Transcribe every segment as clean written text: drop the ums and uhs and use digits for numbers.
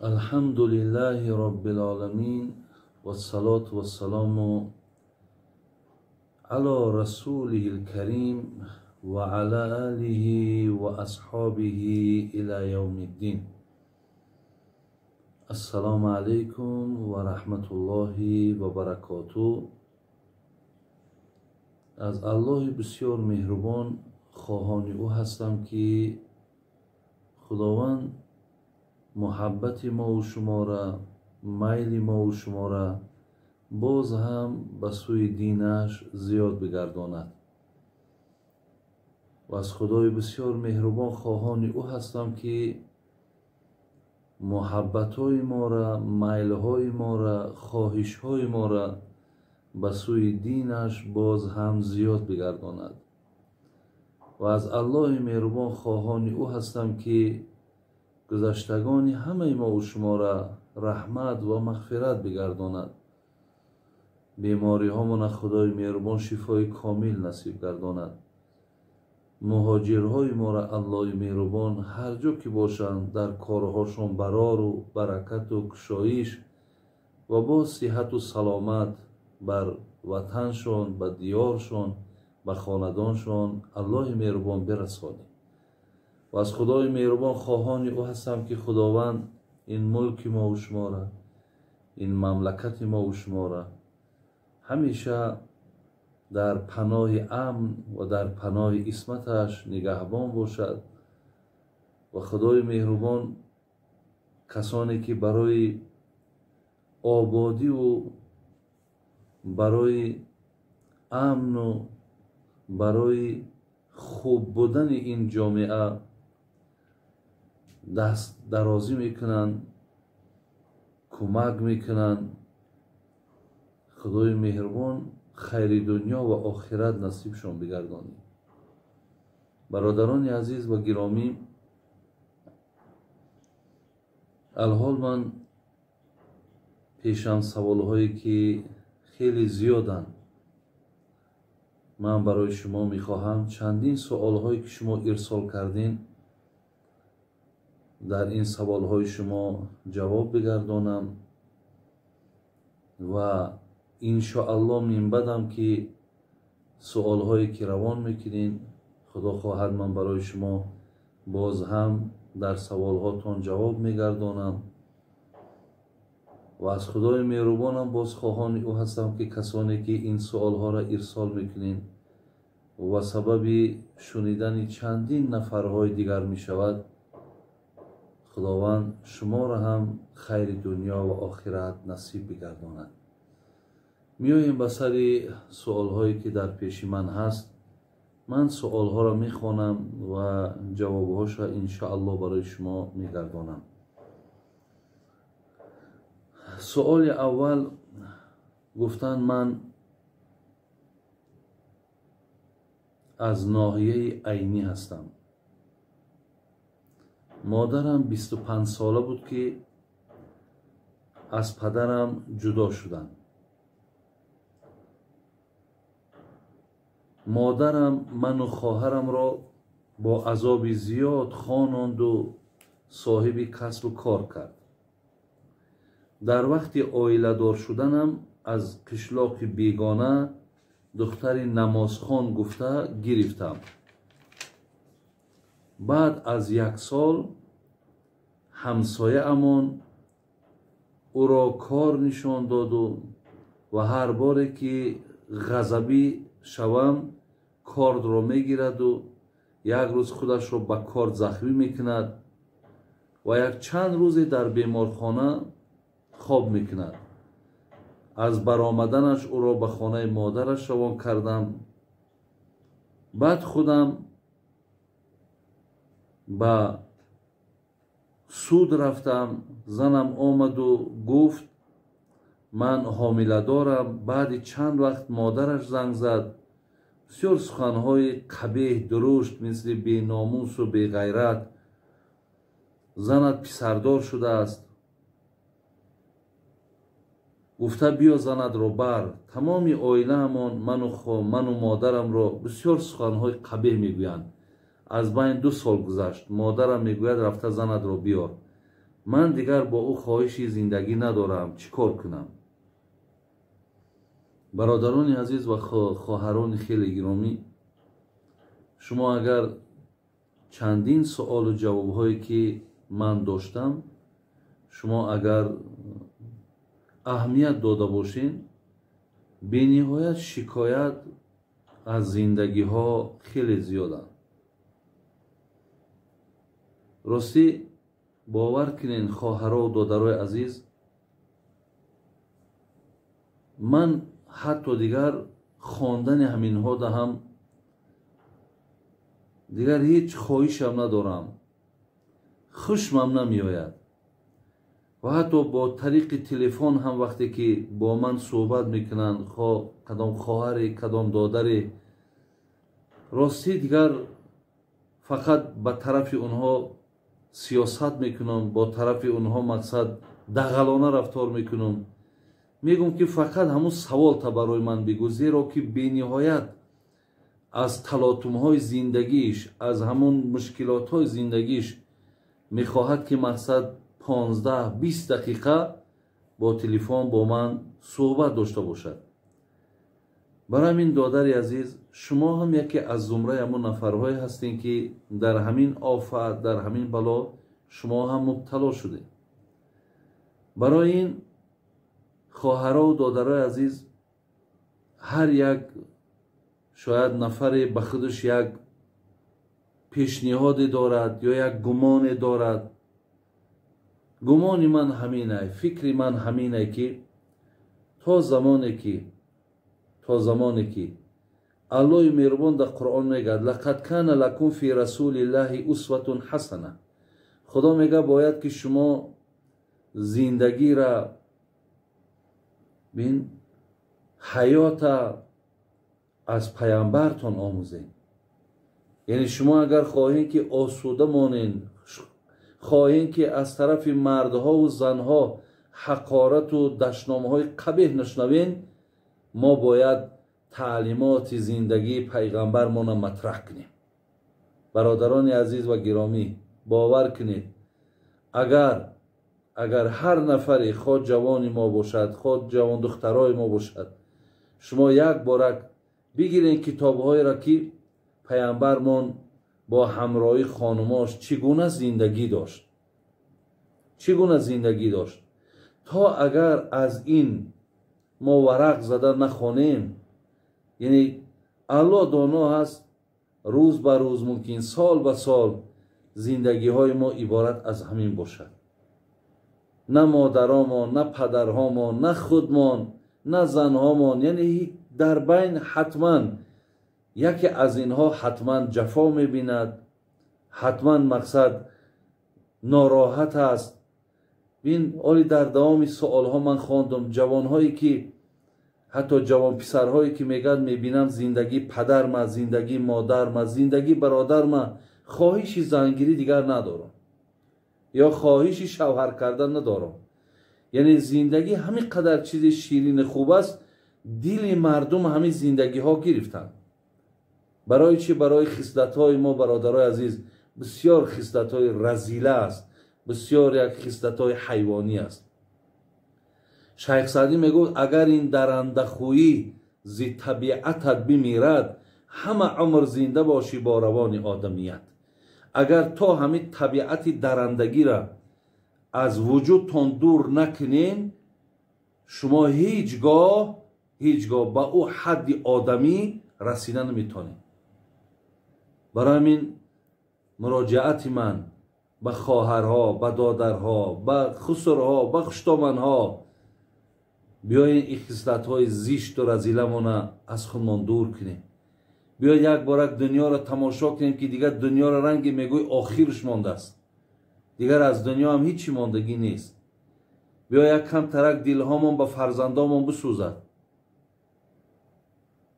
الحمد لله رب العالمين والصلاة والسلام على رسوله الكريم وعلى آله وأصحابه إلى يوم الدين. السلام عليكم ورحمة الله وبركاته. از الله بسیار مهربان خواهان او هستم که خداوند محبت ما و شما را، میل ما و شما را باز هم به سوی دینش زیاد بگرداند و از خدای بسیار مهربان خواهان او هستم که محبت های ما را، میل های ما را، خواهش های ما را به سوی دینش باز هم زیاد بگرداند و از الله مهربان خواهان او هستم که گذشتگان همه ما و شما را رحمت و مغفرت بگرداند. بیماری هامان خدای مهربان شفای کامل نصیب گرداند. مهاجرهای ما را الله مهربان هر جا که باشند در کارهاشون برار و برکت و کشایش و با صحت و سلامت بر وطنشان، به دیارشان، به خاندانشان الله مهربان برسانید. و از خدای مهربان خواهان او هستم که خداوند این ملک ما و شما را، این مملکت ما و شما را همیشه در پناه امن و در پناه عصمتش نگهبان باشد و خدای مهربان کسانی که برای آبادی و برای امن و برای خوب بودن این جامعه دست درازی میکنن، کمک میکنن، خدای مهربان خیر دنیا و آخرت نصیبشون بگردانید. برادران عزیز و گرامی، الحال من پیشم سوال هایی که خیلی زیادن، من برای شما میخواهم چندین سوال هایی که شما ارسال کردین در این سوال های شما جواب بگردانم و انشاءالله من بعدم که سوال هایی که روان میکنین خدا خواهد من برای شما باز هم در سوال هاتون جواب میگردانم و از خدای مهربانم باز خواهان او هستم که کسانی که این سوال ها را ارسال میکنین و سبب شنیدن چندین نفرهای دیگر می شود، خداوند شما را هم خیر دنیا و آخرت نصیب بگرداند. میاییم به سر سوال هایی که در پیش من هست. من سوال ها را میخوانم و جواب هاش را انشاءالله برای شما میگردانم. سوال اول گفتن من از ناحیه عینی هستم. مادرم 25 ساله بود که از پدرم جدا شدند. مادرم من و خواهرم را با عذاب زیاد خواند و صاحب کسب و کار کرد. در وقت عائله دار شدنم از قشلاق بیگانه دختر نمازخوان گفته گرفتم. بعد از 1 سال همسایه امان او را کار نشان داد و هر باره که غضبی شوم کارد را میگیرد و یک روز خودش را به کارد زخمی میکند و یک چند روزی در بیمارخانه خواب میکند. از برآمدنش او را به خانه مادرش روان کردم. بعد خودم به سود رفتم. زنم آمد و گفت من حامله دارم. بعد چند وقت مادرش زنگ زد. بسیار سخنهای قبیح درشت مثل بی ناموس و بی غیرت، زنت پسردار شده است، گفته بیا زنت را بر. تمامی عائله همان من و مادرم را بسیار سخنهای قبیح میگویند. از بین 2 سال گذشت. مادرم میگوید رفته زنت را بیار. من دیگر با او خواهشی زندگی ندارم، چی کار کنم؟ برادران عزیز و خواهران خیلی گرامی، شما اگر چندین سوال و جواب هایی که من داشتم شما اگر اهمیت داده باشین، بی‌نهایت شکایت از زندگی ها خیلی زیاده. راستی باور کنین خواهرها و دادرای عزیز، من حتی دیگر خواندن همین ها ده هم دیگر هیچ خواهشم ندارم، خوشم نمی آید و حتی با طریق تلفن هم وقتی که با من صحبت میکنن کدام خواهر کدام دادر، راستی دیگر فقط به طرف اونها سیاست میکنم، با طرف اونها مقصد دغلانه رفتار میکنم، میگم که فقط همون سوال تا برای من بگو، زیرا که بی‌نهایت از تلاطم های زندگیش، از همون مشکلات های زندگیش میخواهد که مقصد 15-20 دقیقه با تلفن با من صحبت داشته باشد. برای همین دادر عزیز، شما هم یکی از زمره همون نفرهای هستین که در همین آفت، در همین بلا شما هم مبتلا شده. برای این خواهرها و دادرای عزیز، هر یک شاید نفر به خودش یک پیشنهاد دارد یا یک گمان دارد. گمان من همینه، فکر من همینه که تا زمانی که الله مهربان در قرآن میگه لقد کان لکم فی رسول الله اسوة حسنه، خدا میگه باید که شما زندگی را بین حیات از پیامبرتان آموزین. یعنی شما اگر خواهید که آسوده مانین، خواهید که از طرف مردها و زنها حقارت و دشنامه های قبیح نشنوین، ما باید تعلیمات زندگی پیغمبرمان مطرح کنیم. برادران عزیز و گرامی، باور کنید اگر هر نفری، خود جوان ما باشد، خود جوان دخترای ما باشد، شما یک بارک بگیرین کتاب‌های را که پیامبرمان با همراهی خانماش چگونه زندگی داشت، تا اگر از این ما ورق زده نخوانیم، یعنی الله دانا هست، روز به روز ممکن سال به سال زندگی های ما عبارت از همین باشد. نه مادرهامان، نه پدرهامان، نه خودمان، نه زنهامان، یعنی در بین حتما یکی از اینها حتما جفا میبیند، حتما مقصد ناراحت است. بین اولی در دوام سوال ها من خواندم جوانهایی که حتی جوان پسرهایی که میگن میبینم زندگی پدرم، زندگی مادرم، زندگی برادرم، خواهشی زنگیری دیگر ندارم یا خواهشی شوهر کردن ندارم. یعنی زندگی همین قدر چیز شیرین خوب است، دل مردم همین زندگی ها گرفتن. برای چی؟ برای خصلت های ما برادرای عزیز بسیار خصلت های رذیله است، بسیار یک خصلت های حیوانی است. شیخ سعدی میگوید اگر این درنده خویی ز طبیعتت بمیرد، همه عمر زنده باشی با روان آدمیت. اگر تا همین طبیعت درندگی را از وجودتان دور نکنین، شما هیچگاه به او حد آدمی رسیدن نمیتونید. برای همین مراجعت من به خواهرها، به دادرها، به خسرها، به خشتامنها، بیاین این خصلت‌های زشت و رذیلمون از خودمان دور کنیم. بیا یک بارک دنیا را تماشا کنیم که دیگر دنیا را رنگ میگوی آخرش مانده است، دیگر از دنیا هم هیچی ماندگی نیست. بیا یک کم ترک دلهامون به فرزندامون بسوزد.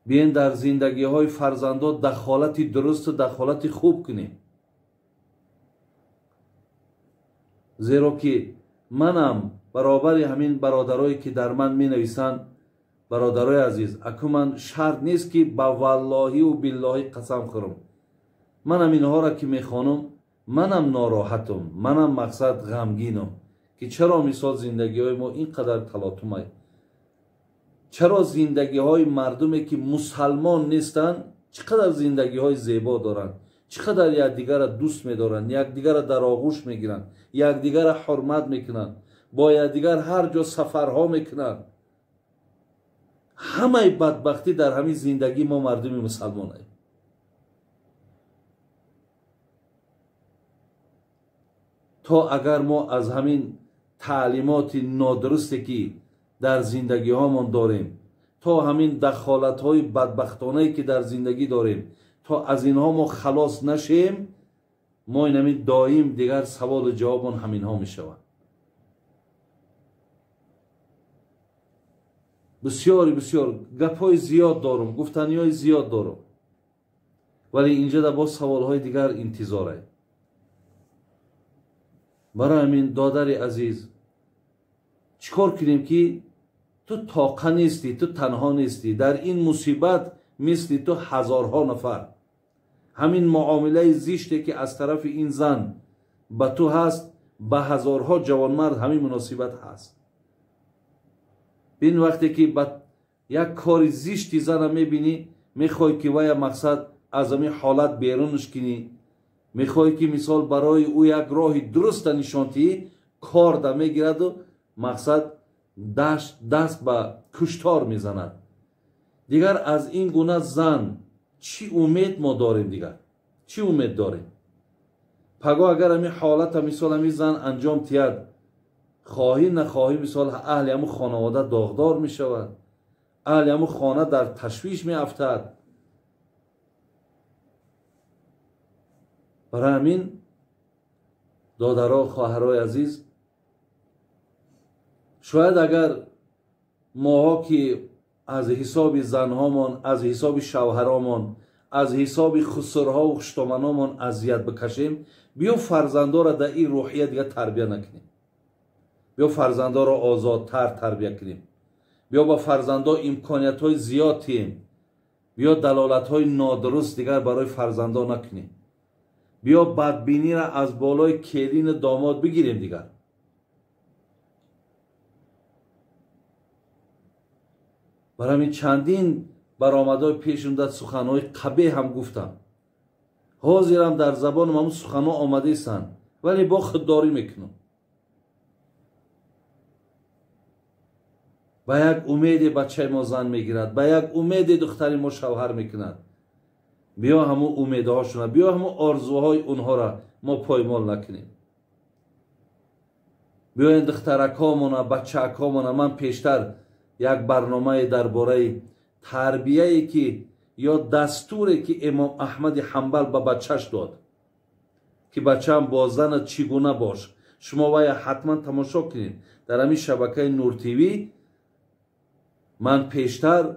بیاین در زندگی های فرزندا دخالت درست و دخالت خوب کنیم. زیرا که منم برابر همین برادرایی که در من می نویسند، برادرای عزیز، اکنون من شرط نیست که با والله و بالله قسم خورم، من هم اینها را که می خوانم منم ناراحتم، منم مقصد غمگینم که چرا مثال زندگی های ما اینقدر تلاطمه، چرا زندگی های مردمی که مسلمان نیستن چقدر زندگی های زیبا دارن، چقدر یکدیگر را دوست می‌دارن، یکدیگر را در آغوش می‌گیرن، یکدیگر را حرمت می‌کنن، با یکدیگر هر جا سفرها می‌کنن. همه بدبختی در همین زندگی ما مردم مسلمان هستیم. تا اگر ما از همین تعلیمات نادرستی که در زندگی هامون داریم، تا همین دخالت های بدبختانه که در زندگی داریم، تا از اینها ما خلاص نشیم، ما این دائم دیگر سوال و جوابون همین ها می شود. بسیار گپای زیاد دارم، گفتنی های زیاد دارم، ولی اینجا در با سوال های دیگر انتظاره. برای همین دادر عزیز چیکار کنیم که تو طاقه نیستی، تو تنها نیستی، در این مصیبت مثل تو هزارها نفر. همین معامله زشتی که از طرف این زن به تو هست، به هزارها جوانمرد همین مناسبت هست. این وقتی که با یک کار زشتی زن میبینی، میخوای که وای مقصد از همین حالت بیرونش کنی، میخوای که مثال برای او یک راه درست نشانتی، کار دا میگیرد و مقصد دست به کشتار میزند. دیگر از این گونه زن چی امید ما داریم؟ دیگر چی امید داریم؟ پگاه اگر همین حالت مثال همین زن انجام تید، خواهی نخواهی مثال اهل همون خانواده داغدار می شود، اهل همون خانه در تشویش می افتد. برای همین دادرها، خواهرای عزیز، شاید اگر ماها که از حساب زنهامان، از حساب شوهرامان، از حساب خسرها و خشتامنامان اذیت بکشیم، بیا فرزندا را در این روحیه دیگه تربیه نکنیم. بیا فرزندا را آزادتر تربیه کنیم. بیا با فرزندا امکانیت های زیاد تیم. بیا دلالت های نادرست دیگر برای فرزندا نکنیم. بیا بدبینی را از بالای کلین داماد بگیریم دیگر. برای همین چندین برآمدهای پیش اومد، سخنهای قبیح هم گفتم، حاضرم در زبانم همون سخنها آمده ایستن، ولی با خودداری میکنم. با یک امید بچه ما زن میگیرد، با یک امید دختری ما شوهر میکند. بیا همون امیدهاشون، بیا همون آرزوهای اونها را ما پایمال نکنیم. بیا این دخترکامون، بچه‌کامون، من پیشتر یک برنامه درباره تربیه‌ای که یا دستوری که امام احمد حنبل به بچهش داد که بچه‌ام با زن چگونه باش، شما باید حتما تماشا کنید در همین شبکه نور تیوی. من پیشتر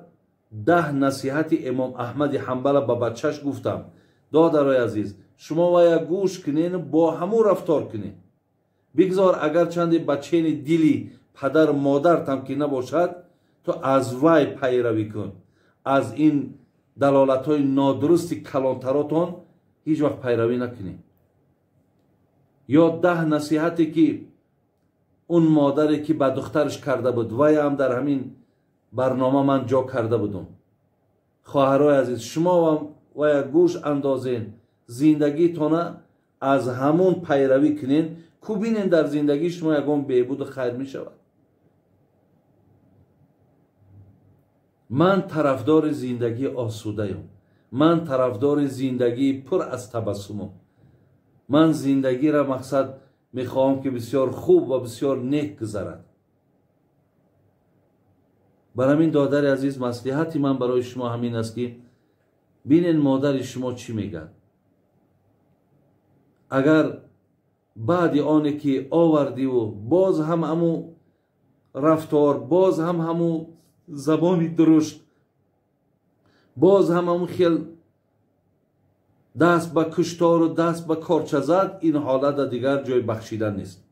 10 نصیحت امام احمد حنبل به بچهش گفتم. دادرای عزیز، شما باید گوش کنین، با همون رفتار کنین. بگذار اگر چند بچه دلی پدر مادر تم که نباشد، تو از وی پیروی کن. از این دلالت های نادرستی کلانتراتون هیچ وقت پیروی نکنی. یا 10 نصیحتی که اون مادری که به دخترش کرده بود، وی هم در همین برنامه من جا کرده بودم. خواهرای عزیز، شما هم وی گوش اندازین، زندگی تونه از همون پیروی کنین که بینین در زندگی شما یکم بهبود و خیر می شود. من طرفدار زندگی آسوده ام. من طرفدار زندگی پر از تبسمم. من زندگی را مقصد میخواهم که بسیار خوب و بسیار نیک گذرد. برای همین دادر عزیز، مصلحتی من برای شما همین است که بینین مادر شما چی میگن. اگر بعد آنه که آوردی و باز هم همو رفتار، باز هم همو زبانی درشت، باز هم همو خیل دست به کشتار و دست به کارچه زد، این حالت دیگر جای بخشیدن نیست.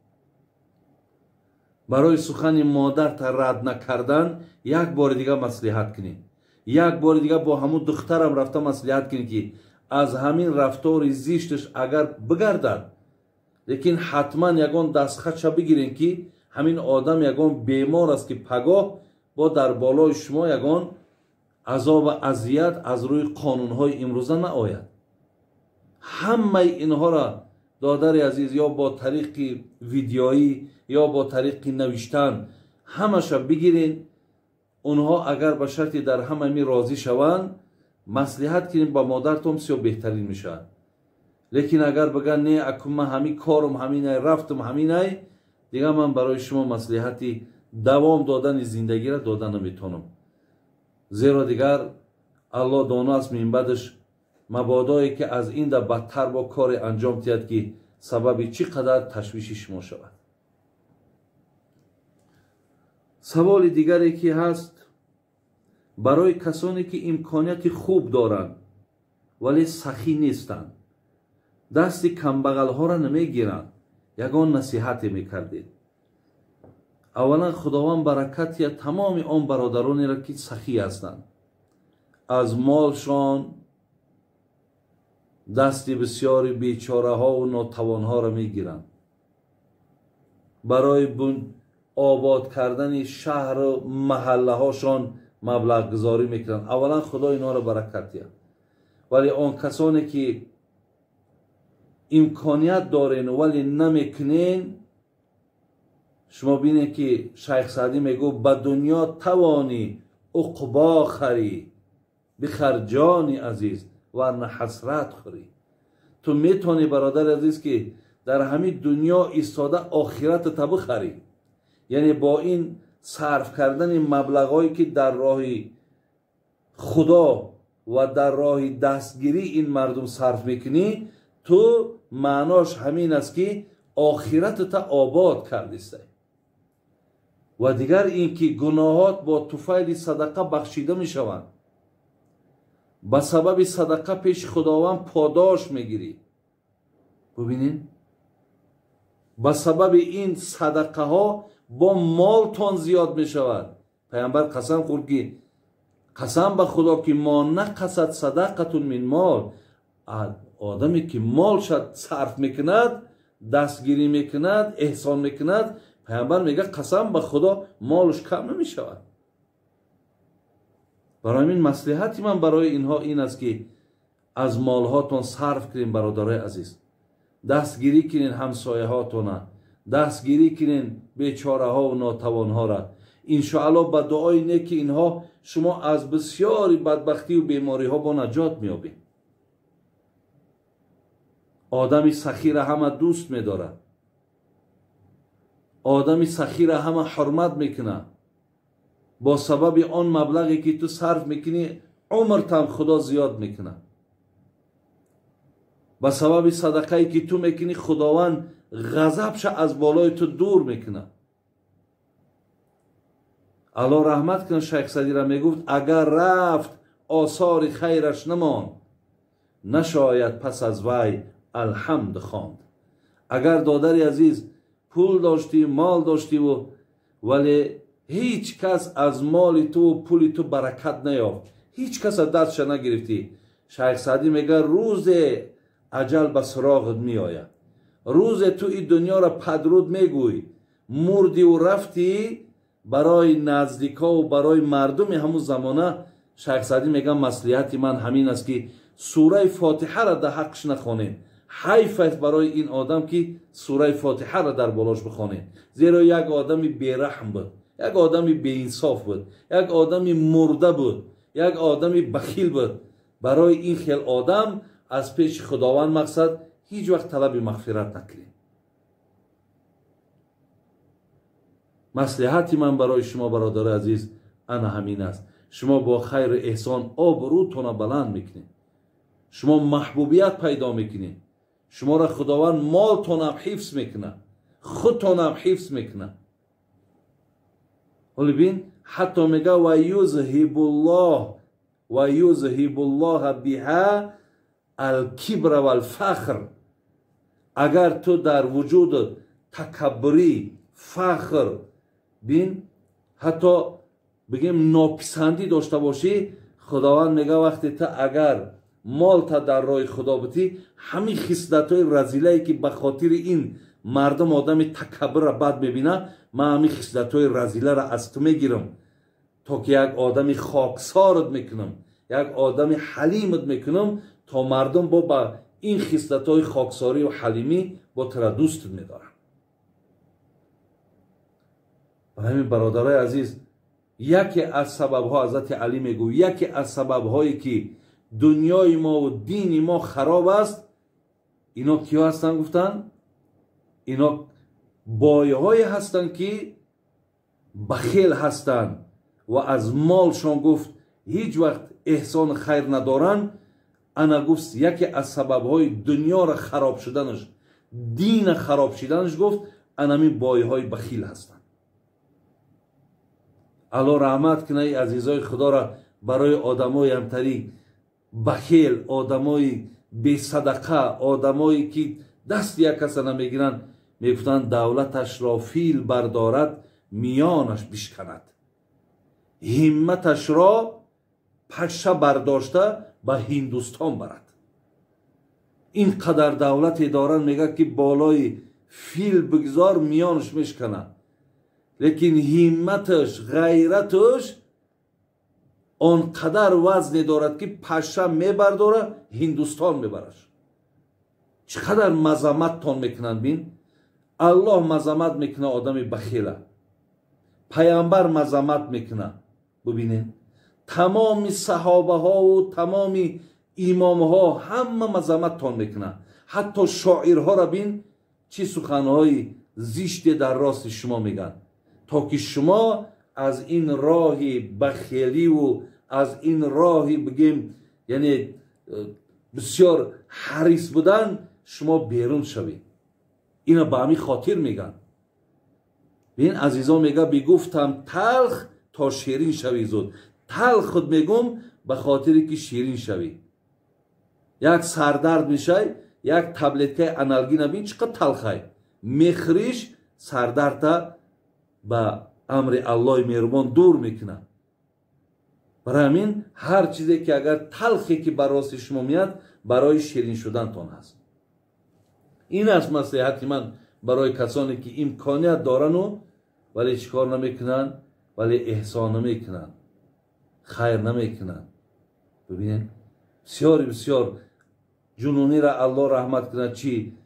برای سخن مادر تا رد نکردن یک بار دیگه مصلحت کنی. یک بار دیگه با همون دخترم رفته مصلحت کنی که از همین رفتار زیشتش اگر بگردد، لیکن حتما یگان دستخطش بگیرین که همین آدم یگان بیمار است که پگاه با در بالای شما یگان عذاب و اذیت از روی قانونهای امروزه نآید. همه اینها را دادر عزیز یا با طریق ویدیویی یا با طریق نوشتن همش بگیرین. اونها اگر به شرطی در همه می راضی شوند مصلحت کنین با مادرتون بسیار بهترین میشه. لیکن اگر بگن نه اکنون من همین کارم همینه رفتم همینه، دیگه من برای شما مصلحتی دوام دادن زندگی را دادن نمیتونم. زیرا دیگر الله داناست من بعدش مبادایی که از این ده بدتر با کار انجام تید که سبب چقدر تشویش شما شود. سوال دیگری که هست برای کسانی که امکانیت خوب دارند ولی سخی نیستند، دست کمبغل ها را نمیگیرند، یگان نصیحتی میکردید. اولا خداوند برکت یا تمام آن برادرانی را که سخی هستند از مالشان دست بسیاری بیچاره ها و ناتوان ها را میگیرند، برای آباد کردن شهر و محله هاشان مبلغ گذاری میکنند. اولا خدا اینا را برکت یا. ولی آن کسانی که امکانیت دارین ولی نمیکنین، شما بینید که شیخ سعدی میگو به دنیا توانی عقبا خری بخر جانی عزیز ورنه حسرت خوری. تو میتونی برادر عزیز که در همین دنیا ایستاده آخرت تا بخری، یعنی با این صرف کردن مبلغایی که در راه خدا و در راه دستگیری این مردم صرف میکنی، تو معناش همین است که آخرت تا آباد کردیستی. و دیگر این که گناهات با طفیل صدقه بخشیده می شوند. با سبب صدقه پیش خداوند پاداش میگیری. ببینین با سبب این صدقه ها با مالتون زیاد می شود. پیامبر قسم خورد که قسم به خدا که ما نقصد صدقتون من مال. آدمی که مال شد صرف میکند، دستگیری میکند، احسان میکند، پیامبر میگه قسم به خدا مالش کم نمی شود. برای این مصلحتی من برای اینها این است که از مالهاتون صرف کنین برادرای عزیز. دستگیری کنین همسایه هاتون، دستگیری کنین بیچاره ها و ناتوان ها را. انشاءالله با دعای نیک اینها شما از بسیاری بدبختی و بیماری ها با نجات میابید. آدمی سخی را همه دوست میداره، آدمی سخی را همه حرمت میکنه. با سبب آن مبلغی که تو صرف میکنی عمرت هم خدا زیاد میکنه. با سبب صدقه‌ای که تو میکنی خداوند غضبش از بالای تو دور میکنه. الله رحمت کنه شیخ سعدی را میگفت اگر رفت آثار خیرش نمان، نشاید پس از وی الحمد خواند. اگر دادر عزیز پول داشتی، مال داشتی ولی هیچ کس از مال تو و پول تو برکت نیافت، هیچ کس از دستش نگرفتی، شیخ سعدی میگه روز اجل به سراغت میآید. روز تو این دنیا را پدرود میگوی، مردی و رفتی برای نزدیکا و برای مردم همون زمانه. شیخ سعدی میگه مصلحت من همین است که سوره فاتحه را در حقش نخوانید. حیف است برای این آدم که سوره فاتحه را در بالاش بخوانید، زیرا یک آدمی بیرحم بود، یک آدمی بی انصاف بود، یک آدمی مرده بود، یک آدمی بخیل بود. برای این خیل آدم از پیش خداوند مقصد هیچ وقت طلب مغفرت نکنید. مصلحتی من برای شما برادر عزیز انا همین است. شما با خیر احسان آبروتون بلند میکنید، شما محبوبیت پیدا میکنید، شما را خداوند مالتون هم حفظ میکنه، خودتون هم حفظ میکنه. ولی بین حتی میگه و یذهب الله بها الکبر و الفخر. اگر تو در وجود تکبری، فخر، بین حتی بگیم ناپسندی داشته باشی، خداوند میگه وقتی تو اگر مالتا در راه خدا بودی، همین خصلت‌های رذیله‌ای که به خاطر این مردم آدم تکبر را بد ببینه، من همین خصلت‌های رذیله را از تو میگیرم تا که یک آدم خاکسارت میکنم، یک آدم حلیمت میکنم تا مردم با این خصلت‌های خاکساری و حلیمی با تر دوست میدارن. برای همین برادرای عزیز، یکی از سبب‌ها حضرت علی میگو، یکی از سبب‌هایی که دنیای ما و دین ما خراب است، اینا کیا هستن گفتن؟ اینا بایه‌های هستن که بخیل هستن و از مالشان گفت هیچ وقت احسان خیر ندارن. انا گفت یکی از سبب‌های دنیا را خراب شدنش، دین خراب شدنش، گفت انمی بایه‌های بخیل هستن. الله رحمت کنه ای عزیزای خدا را برای آدمای همتری بخیل، آدمای بی صدقه، آدمایی که دست یک کس نمیگیرن، میگفتن دولتش را فیل بردارد میانش بشکند، همتش را پشه برداشته به هندوستان برد. این قدر دولتی دارن میگه که بالای فیل بگذار میانش میشکنه، لیکن همتش، غیرتش آنقدر وزنی دارد که پشه میبرداره هندوستان میبرش. چقدر مذمت تان میکنن بین. الله مذمت میکنه آدم بخیله، پیامبر مذمت میکنه. ببینین تمام صحابه ها و تمام امام ها همه مذمت تان میکنه. حتی شاعرها را بین چی سخنهای زشت در راست شما میگن، تا که شما از این راهی بخیلی و از این راهی بگیم یعنی بسیار حریص بودن شما بیرون شوید. اینا به همین خاطر میگن. این عزیزان میگه بگفتم تلخ تا شیرین شوی زود. تلخ خود میگم به خاطری که شیرین شوی. یک سردرد میشه، یک تبلت انالگی نبین چقدر تلخه میخریش، سردرد به امر الله مهربان دور میکنه. برای همین هر چیزی که اگر تلخی که برای شما میاد برای شیرین شدن تان هست. این است نصیحت من برای کسانی که امکانیت دارن و ولی چیکار نمیکنن، ولی احسان نمیکنن، خیر نمیکنن. ببینید بسیار بسیار جنونی را الله رحمت کنه چی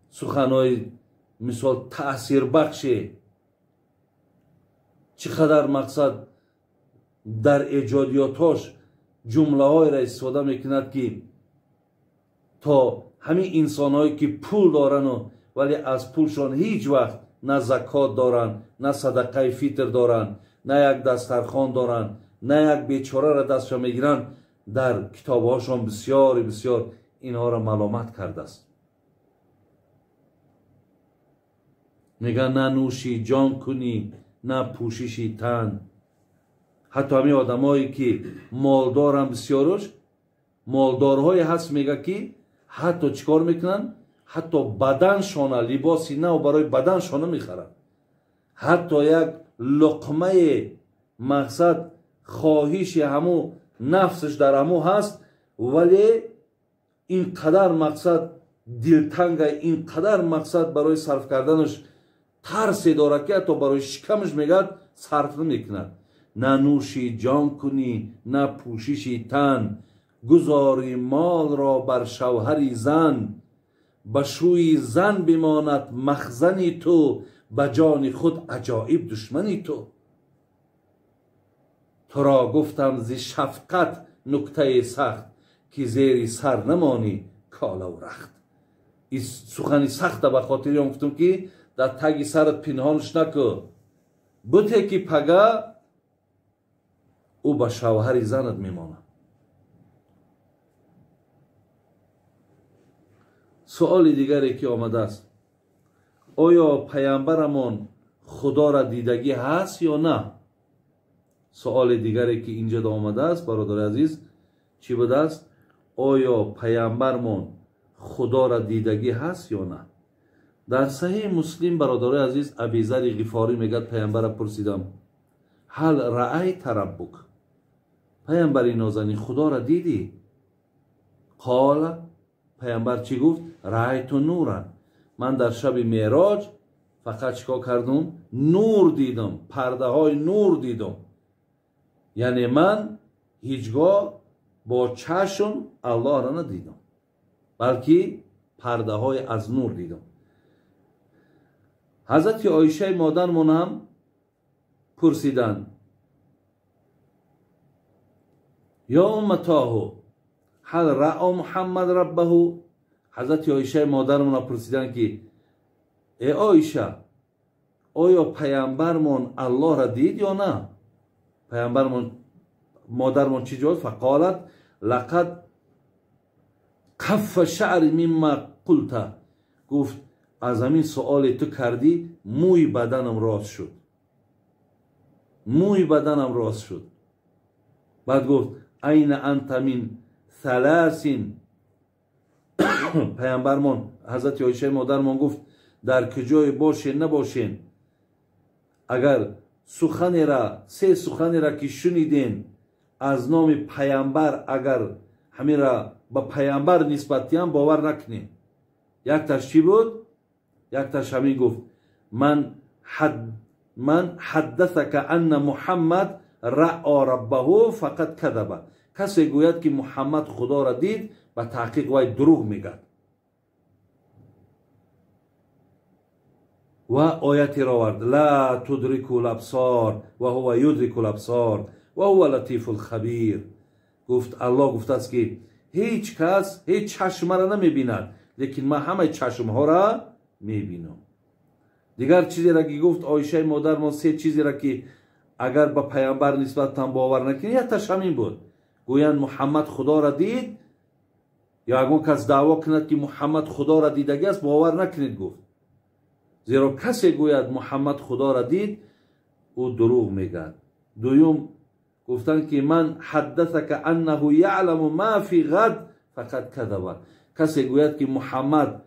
سخنهای مثال تأثیر بخشه، چقدر مقصد در ایجادیاتش جمله های را استفاده میکند که تا همین انسان هایی که پول دارن و ولی از پولشان هیچ وقت نه زکات دارن، نه صدقه فطر دارن، نه یک دسترخوان دارن، نه یک بیچاره را دستشان میگیرن، در کتاب هاشان بسیار بسیار اینها را ملامت کرده است. میگن نه نوشی جان کنی نه پوششی تن. حتی همین آدمایی که مالدارن بسیارش، مالدارهای هست میگه که حتی چیکار میکنن، حتی بدنشان لباسی نه و برای بدنشان میخرن، حتی یک لقمه مقصد خواهش همو نفسش در همو هست، ولی اینقدر مقصد دلتنگ، اینقدر مقصد برای صرف کردنش ترسی داره که حتی برای شکمش میگه صرف نمیکنه. نه نوشی جان کنی نه پوششی تن، گذاری مال را بر شوهری زن، به شوی زن بماند مخزنی تو، به جان خود عجایب دشمنی تو. تو را گفتم ز شفقت نکته سخت، که زیر سر نمانی کالا و رخت. این سخنی سخته به خاطر هم گفتم که در تگ سرت پنهانش نکو، بوده که پگه او به شوهر زنت میمانه. سوال دیگری که آمده است، آیا پیامبرمان خدا را دیدگی هست یا نه؟ سوال دیگری که اینجا آمده است برادر عزیز چی بوده است؟ آیا پیامبرمان خدا را دیدگی هست یا نه؟ در صحیح مسلم برادر عزیز ابیذر غفاری میگه پیامبر پرسیدم هل رأیت ربک، پیامبر نازنین خدا را دیدی؟ قال پیامبر چی گفت؟ رأیت نورا، من در شب معراج فقط چیکار کردم؟ نور دیدم، پرده های نور دیدم. یعنی من هیچگاه با چشم الله را ندیدم، بلکه پرده های از نور دیدم. حضرت عایشه مادرمون هم پرسیدند یا امتاه هل رأى محمد ربه؟ حضرت عایشه مادرمون پرسیدند که ای عایشه، آیا پیامبرمون الله را دید یا نه؟ پیامبرمون مادرمون چی جواب؟ فقالت لقد کف شعر مما قلت، گفت از همین سؤال تو کردی موی بدنم راست شد، موی بدنم راست شد. بعد گفت این انت من ثلاثین، پیامبرمون حضرت عایشه مادرمون گفت در کجای باشین نباشین، اگر سخنی را سه سخنی را که شنیدین از نام پیامبر، اگر همین را به پیامبر نسبت دیم باور نکنین. یک تاش چی بود؟ یک تاش همین گفت من حدثك ان محمد رأى ربه فقط کذب، کسی گوید که محمد خدا را دید به تحقیق وای دروغ میگه. و آیتی را آورد لا تدرک الابصار و هو یدرک الابصار و هو لطیف الخبیر. گفت الله گفته است که هیچ کس هیچ چشم را نمیبیند، لیکن من همه چشم ها را میبینم. دیگر چیزی را که گفت عایشه مادرمان، سه چیزی را که اگر به پیامبر نسبت هم باور نکنید، یک تاش همین بود، گویند محمد خدا را دید، یا اگر کس دعوا کند که محمد خدا را دیدگی است باور نکنید. گفت زیرا کسی گوید محمد خدا را دید او دروغ میگه. دوم گفتن که من حدثك انه یعلم ما فی غد فقط کذب، کسی گوید که محمد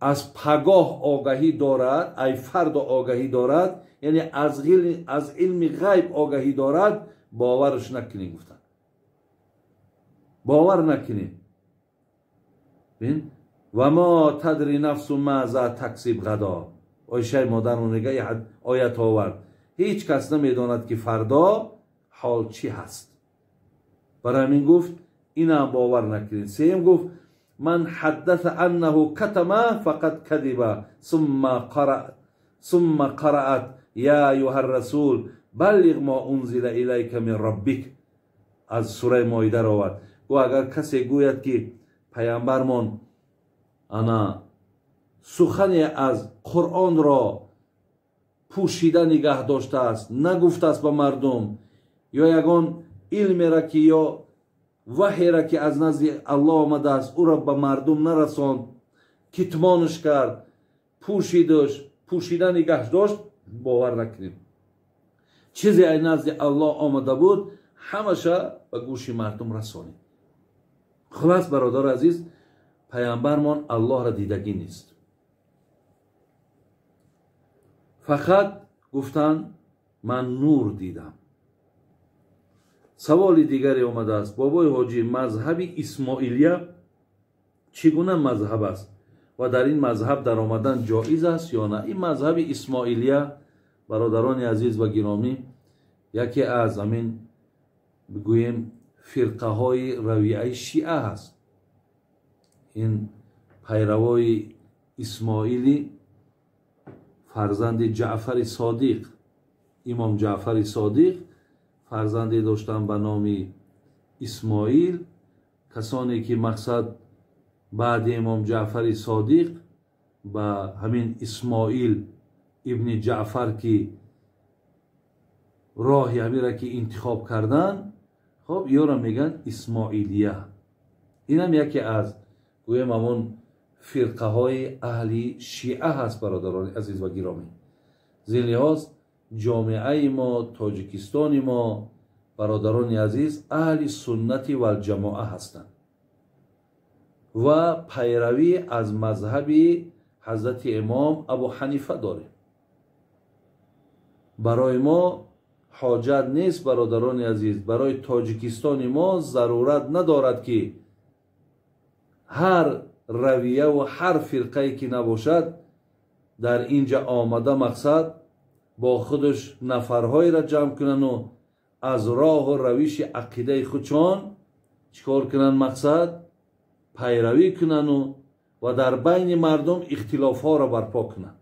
از پگاه آگاهی دارد، ای فردا آگاهی دارد، یعنی از علم غیب آگاهی دارد، باورش نکنید. گفتن باور نکنید. ببین و ما تدری نفس ماذا تکسب غدا، عایشه مادرمون میگه آیت آورد هیچ کس نمیداند که فردا حال چی هست. برای همین گفت اینا باور نکنید. سوم گفت من حدث انه کتم فقط کذب ثم قرأت یا ایها الرسول بلغ ما انزل الیک من ربک، از سوره مائده را آورد. گو اگر کسی گوید که پیامبرمان انا سخنی از قرآن را پوشیده نگه داشته است، نگفته است به مردم، یا یگان علمی را که یا وحی را که از نزد الله آمده است او را به مردم نرساند، کتمانش کرد، پوشیده نگه داشت، باور نکنید. چیزی از نزد الله آمده بود همشه به گوش مردم رسانید. خلاص برادر عزیز، پیامبرمان الله را دیدگی نیست، فقط گفتن من نور دیدم. سوال دیگری آمده است بابای حاجی، مذهب اسماعیلیه چگونه مذهب است و در این مذهب در آمدن جایز است یا نه؟ این مذهب اسماعیلیه برادران عزیز و گرامی یکی از همین بگوییم فرقه های رویه شیعه است. این پیروای اسماعیلی فرزند جعفر صادق، امام جعفر صادق فرزندی داشتن به نام اسماعیل. کسانی که مقصد بعد امام جعفر صادق به همین اسماعیل ابن جعفر که راهی همین را که انتخاب کردن، خب یا را میگن اسماعیلیه. این هم یکی از گویم همون فرقه های اهل شیعه هست برادران عزیز و گرامی. زین لحاظ جامعه ما، تاجیکستان ما برادران عزیز اهل سنت و الجماعه هستند و پیروی از مذهب حضرت امام ابو حنیفه داریم. برای ما حاجت نیست برادران عزیز، برای تاجیکستان ما ضرورت ندارد که هر رویه و هر فرقه که نباشد در اینجا آمده مقصد با خودش نفرهای را جمع کنن و از راه و روش عقیده خودشان چیکار کنن؟ مقصد پیروی کنن و در بین مردم اختلاف ها را برپا کنن.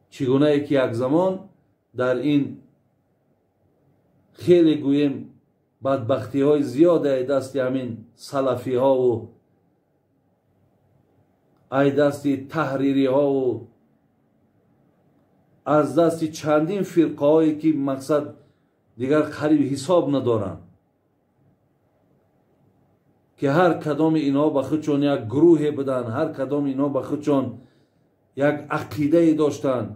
چگونه ای که یک زمان در این خیلی گویم بدبختی های زیاد ای دست همین سلفی ها و ای دست تحریری ها و از دست چندین فرقه هایی که مقصد دیگر قریب حساب ندارن که هر کدام اینا به خودشون یک گروه بدن، هر کدام اینا به خودشون یک عقیده داشتن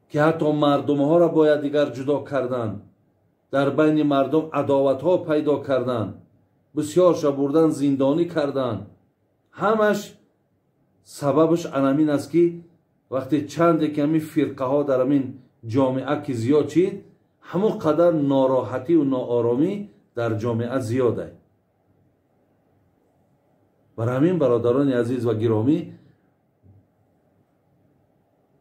که حتی مردم ها را باید دیگر جدا کردن، در بین مردم عداوت ها پیدا کردن، بسیارش بردن زندانی کردن. همش سببش انامین است که وقتی چند کمی فرقه ها در همین جامعه که زیاد شد، همون قدر ناراحتی و ناآرامی در جامعه زیاده. برای همین برادران عزیز و گرامی،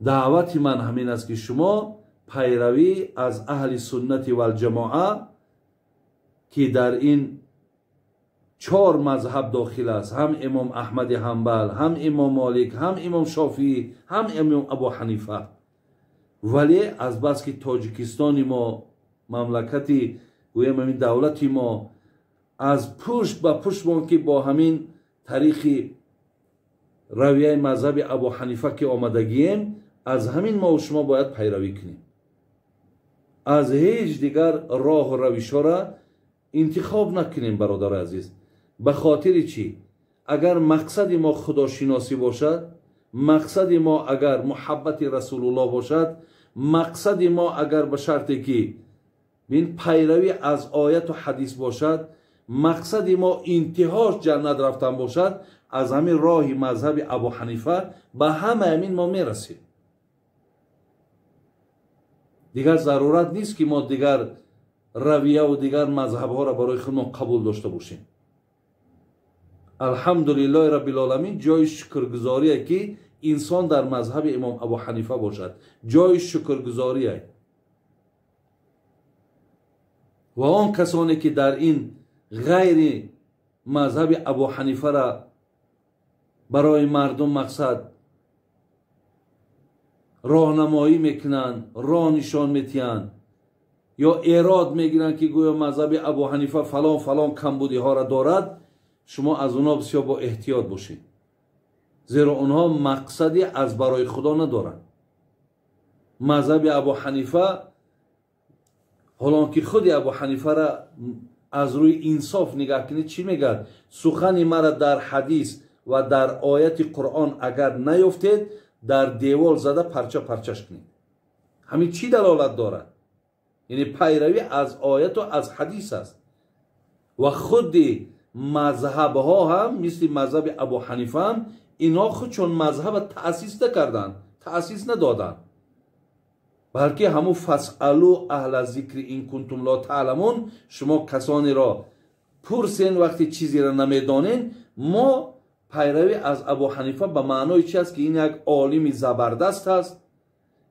دعوت من همین است که شما پیروی از اهل سنت و الجماعه که در این 4 مذهب داخل است، هم امام احمد حنبل، هم امام مالک، هم امام شافعی، هم امام ابو حنیفه. ولی از بس که تاجیکستان ما مملکتی گویم همین دولت ما از پشت به پشت ما که با همین تاریخ رویه مذهب ابو حنیفه که آمدگیم، از همین ما و شما باید پیروی کنیم. از هیچ دیگر راه و روش ها را انتخاب نکنیم برادر عزیز. به خاطر چی؟ اگر مقصد ما خداشناسی باشد، مقصد ما اگر محبت رسول الله باشد، مقصد ما اگر به شرطی که این پیروی از آیت و حدیث باشد، مقصد ما انتهاش جنت رفتن باشد، از همین راه مذهب ابو حنیفه به همه همین ما میرسیم. دیگر ضرورت نیست که ما دیگر رویه و دیگر مذهب ها را برای خود قبول داشته باشیم. الحمدلله رب العالمین جای شکرگزاریه که انسان در مذهب امام ابو حنیفه باشد، جای شکرگزاریه. و آن کسانی که در این غیر مذهب ابو حنیفه را برای مردم مقصد راهنمایی میکنن، راه نشان میتین یا ایراد میگیرن که گویا مذهب ابو حنیفه فلان فلان کمبودی ها را دارد، شما از اونها بسیار با احتیاط باشید، زیرا اونها مقصدی از برای خدا ندارن. مذهب ابو حنیفه، حالا که خود ابو حنیفه را از روی انصاف نگاه کنید چی میگه؟ سخن مرا در حدیث و در آیت قرآن اگر نیفتید، در دیوال زده پرچه پرچش کنید. همین چی دلالت دارد؟ یعنی پیروی از آیت و از حدیث است. و خود مذهب ها هم مثل مذهب ابو حنیفه هم اینا خودشون مذهب تأسیس نکردن، تأسیس ندادن، بلکه همون فاسالو اهل ذکر این کنتم لا تعلمون، شما کسانی را پرسین وقتی چیزی را نمیدانین. ما پیروی از ابو حنیفه به معنای چی است که این یک عالم زبردست است،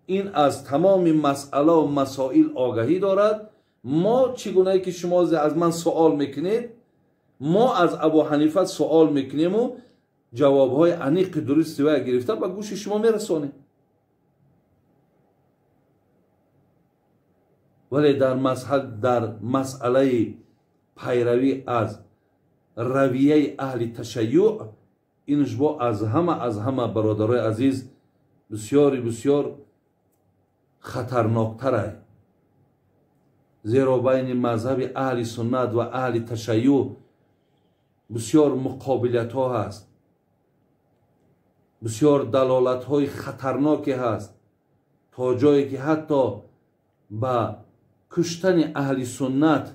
این از تمام مسئله و مسائل آگاهی دارد. ما چگونه که شما از من سوال میکنید، ما از ابو حنیفه سوال میکنیم و جوابهای عمیق درستی و گرفته به گوش شما میرسونیم. ولی در مسئله پیروی از رویه اهل تشیع، اینش با از همه برادرای عزیز بسیار خطرناکتره. زیرا بین مذهب اهل سنت و اهل تشیع بسیار مقابلت ها هست، بسیار دلالت های خطرناکی هست، تا جایی که حتی با کشتن اهل سنت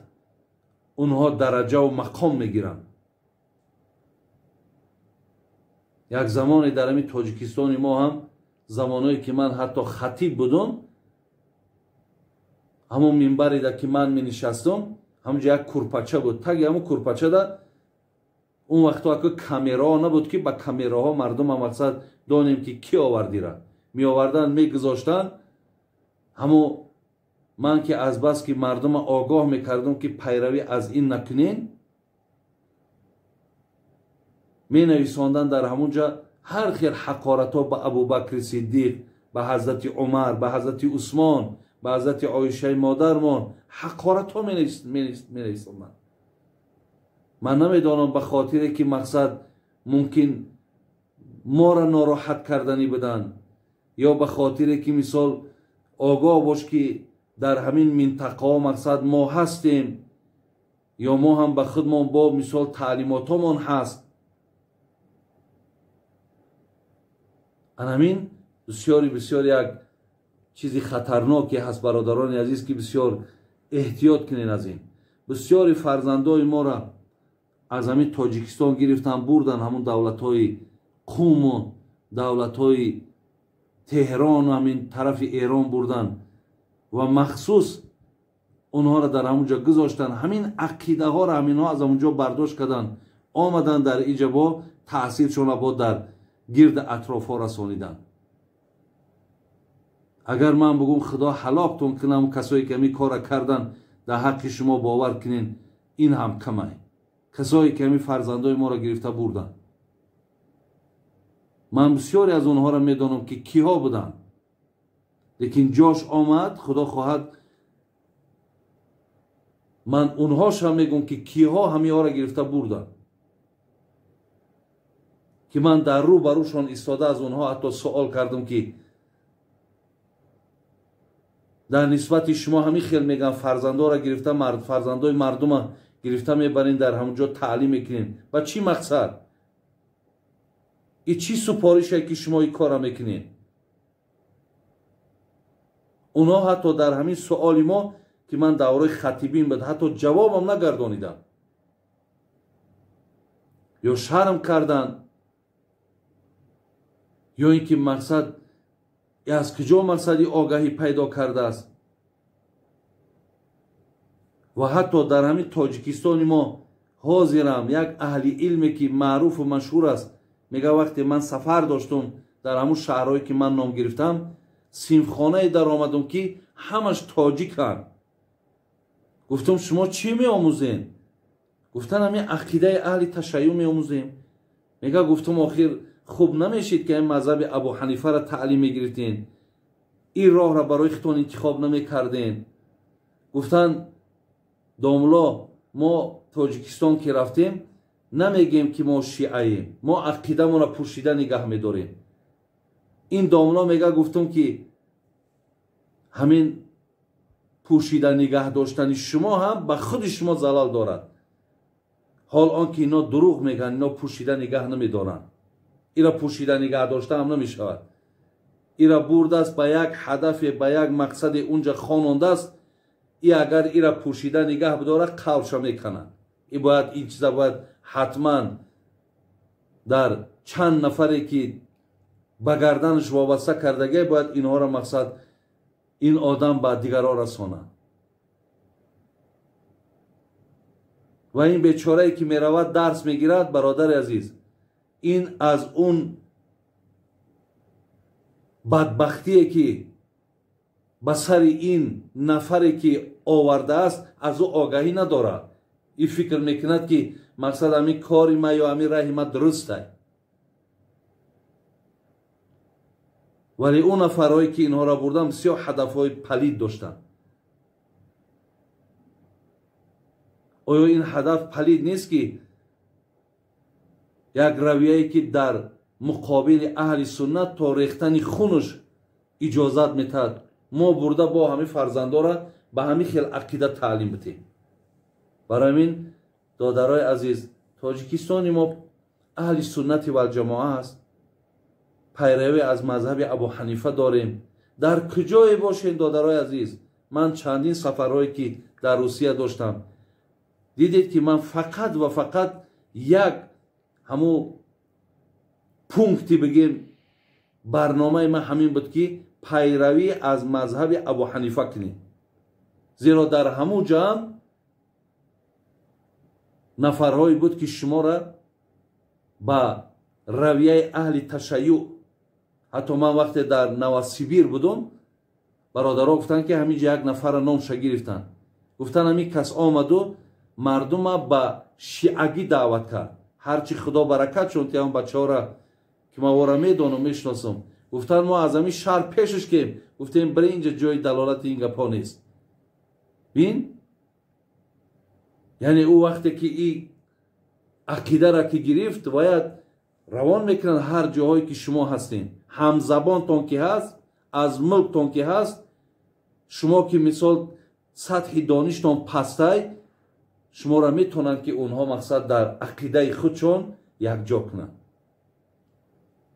اونها درجه و مقام میگیرن. یک زمانی در همین تاجیکستان ما هم زمانایی که من حتی خطیب بودم، همون منبری در که من می نشستم، ҳамҷа як курпача буд. таги ҳамун курпачада اون وقتا که کامرا نبود که با کامراها مردم مقصد دانیم که کی آوردیره می آوردن می گذاشتن. همو من که از بس که مردم آگاه میکردم که پیروی از این نکنین، می نویساندن در همونجا هر خیر حقارت ها به ابوبکر صدیق، به حضرت عمر، به حضرت عثمان، به حضرت عایشه مادرمان حقارت ها می نویساندن. من نمیدانم به خاطر که مقصد ممکن ما را ناراحت کردنی بدن، یا به خاطر که مثال آگاه باش که در همین منطقه مقصد ما هستیم، یا ما هم به خودمان با مثال تعلیماتمان هست. همین بسیاری یک چیزی خطرناکی هست برادران عزیز که بسیار احتیاط کنین از این. بسیاری فرزندای ما را از همین تاجیکستان گرفتن بردن همون دولت‌های قم و دولت‌های تهران و همین طرف ایران بردن و مخصوص اونها را در همونجا گذاشتن. همین عقیده ها را همین ها از همونجا برداشت کردن، آمدن در اینجا با تحصیلشون با در گرد اطراف ها رسانیدن. اگر من بگم خدا هلاکتون کنم کسایی که همین کار کردن، در حق شما باور کنین این هم کمه. کسایی که همین فرزندای ما را گرفته بردن، من بسیاری از اونها را میدانم که کیها بودن، لیکن جاش آمد خدا خواهد من اونهاش هم میگم که کیها همین ها را گرفته بردن، که من در رو بروشان ایستاده از اونها حتی سوال کردم که در نسبت شما همین خیلی میگن فرزندا را گرفته، فرزندای مردم گرفته میبرین در همونجا تعلیم میکنین، با چی مقصد؟ این چی سپارشه که شما این کار میکنین؟ اونا حتی در همین سوالی ما که من دوره خطیبین بود حتی جوابم نگردانیدن، یا شرم کردن، یا اینکه مقصد از کجا مقصدی آگاهی پیدا کرده است. و حتی در همین تاجیکستان ما حاضرم یک اهل علمی که معروف و مشهور است، میگه وقتی من سفر داشتم در همون شهرهایی که من نام گرفتم، صنفخانه در آمدم که همش تاجیکن. گفتم شما چی می آموزین؟ گفتن همین عقیده اهل تشیع می آموزیم. میگه گفتم آخر خوب نمیشید که این مذهب ابو حنیفه را تعلیم میگرفتین، این راه را برای خودتون انتخاب نمیکردین. گفتن داملا ما تاجیکستان که رفتیم نمیگیم که ما شیعه‌ایم، ما عقیده ما را پوشیده نگه میداریم. این داملا میگه گفتم که همین پوشیده نگه داشتن شما هم به خود شما زلال دارد، حال آنکه اینا دروغ میگن، اینا پوشیده نگه نمیدارن. اینا پوشیده نگه داشته هم نمیشود. اینا برده است به یک هدف، به یک مقصد اونجا خواننده است. ای اگر اینا پوشیده نگه بداره قولش میکنن. ای باید این چیزا باید حتما در چند نفری که به گردنش وابسته کردگی باید اینها را مقصد این آدم به دیگران رسانه. و این بیچاره که میرود درس میگیرد برادر عزیز، این از اون بدبختی که به سر این نفری که آورده است از او آگاهی نداره. این فکر میکند که مقصد همین کاری ما یا همین راه ما درسته، ولی اون نفرهایی که اینها را بردن بسیار هدفهای پلید داشتن. آیا این هدف پلید نیست که یک رویه‌ای که در مقابل اهل سنت تا ریختن خونش اجازت میتد، ما برده با همین فرزندا را به همین خیل عقیده تعلیم بدیم؟ برای همین دادرای عزیز، تاجیکستان ما اهل سنت و الجماعه است، پیروی از مذهب ابو حنیفه داریم. در کجای باشین دادرای عزیز، من چندین سفرهایی که در روسیه داشتم دیدید که من فقط و فقط یک همو پونکتی بگیم برنامه من همین بود که پیروی از مذهب ابو حنیفه کنیم، زیرا در همو جمع нафарҳое буд ки шуморо ба равияи аҳли ташайюъ, ҳатто ман вақте дар Новосибир будум, бародаро гуфтанд ки ҳаминҷа як нафара номша гирифтанд. гуфтанд ҳамин кас омаду мардума ба шиагӣ даъват кард. ҳарчи худо баракат шуд ки ҳам бачаҳора ки ман вора медонам мешиносам. гуфтанд мо аз ҳамин шаҳр пешаш кем. гуфтем бирӣ инҷа ҷои далолати ин гапҳо нест. бин яъне ӯ вақте ки ин ақидара ки гирифт бояд равон мекунад ҳар ҷоҳое ки шумо ҳастем. ҳамзабонтон ки ҳаст, аз мулктон ки ҳаст, шумо ки мисол сатҳи доништон пастай, шуморо метавонанд ки онҳо мақсад дар ақидаи худшон якҷо кунанд.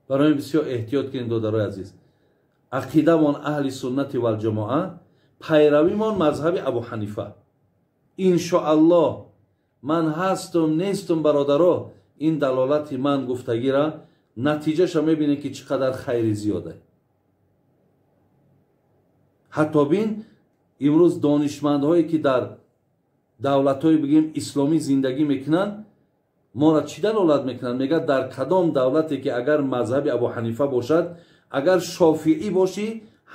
барои бисёр эҳтиёт кунед додарои азиз. ақидамон аҳли суннати валҷамоа, пайравимон мазҳаби Абу Ҳанифа. иншоаллоҳ ман ҳастум нестум бародаро, ин далолати ман гуфтагира натиҷаша мебинем ки чӣ қадар хайри зиёда. ҳатто бин имрӯз донишмандҳое ки дар давлатҳои бигем исломӣ зиндагӣ мекунанд, моро чӣ далолат мекунанд? мегӯяд дар кадом давлате ки агар мазҳаби Абу Ҳанифа бошад, агар шофиӣ бошӣ,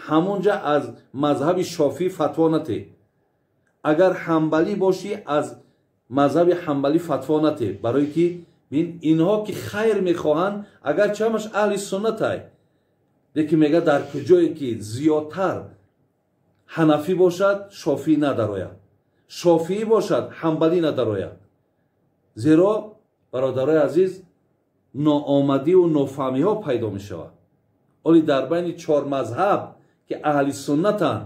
ҳамонҷа аз мазҳаби шофиӣ фатво натеҳ. агар ҳамбалӣ бошӣ, аз мазҳаби ҳамбалӣ фатво натеҳ. барое ки бин инҳо ки хайр мехоҳанд, агарчи ҳамаш аҳли суннатай, лекин мегӯяд дар куҷое ки зиёдтар ҳанафӣ бошад, шофиӣ надарояд. шофиӣ бошад, ҳамбалӣ надарояд. зеро бародарои азиз, ноомадию нофаҳмиҳо пайдо мешавад. оли дар байни чор мазҳаб ки аҳли суннатанд,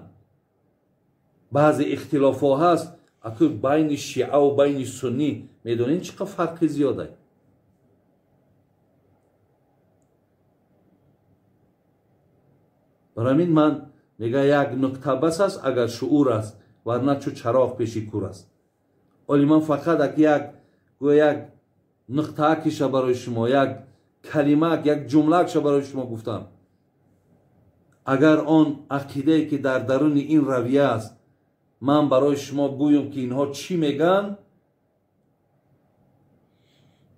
баъзе ихтилофҳо ҳаст. аку байни шиаву байни суннӣ медонед чӣ қадр фарқи зиёда. барои ҳамин ман мегӯям як нуқта бас аст, агар шуъур аст, варна чӯ чароғ пеши кур аст. оли ман фақат як нуқтаакиша барои шумо, як калимаак, як ҷумлаакша барои шумо гуфтам. агар он ақидае ки дар даруни ин равия аст, ман барои шумо гӯям ки инҳо чӣ мегӯянд,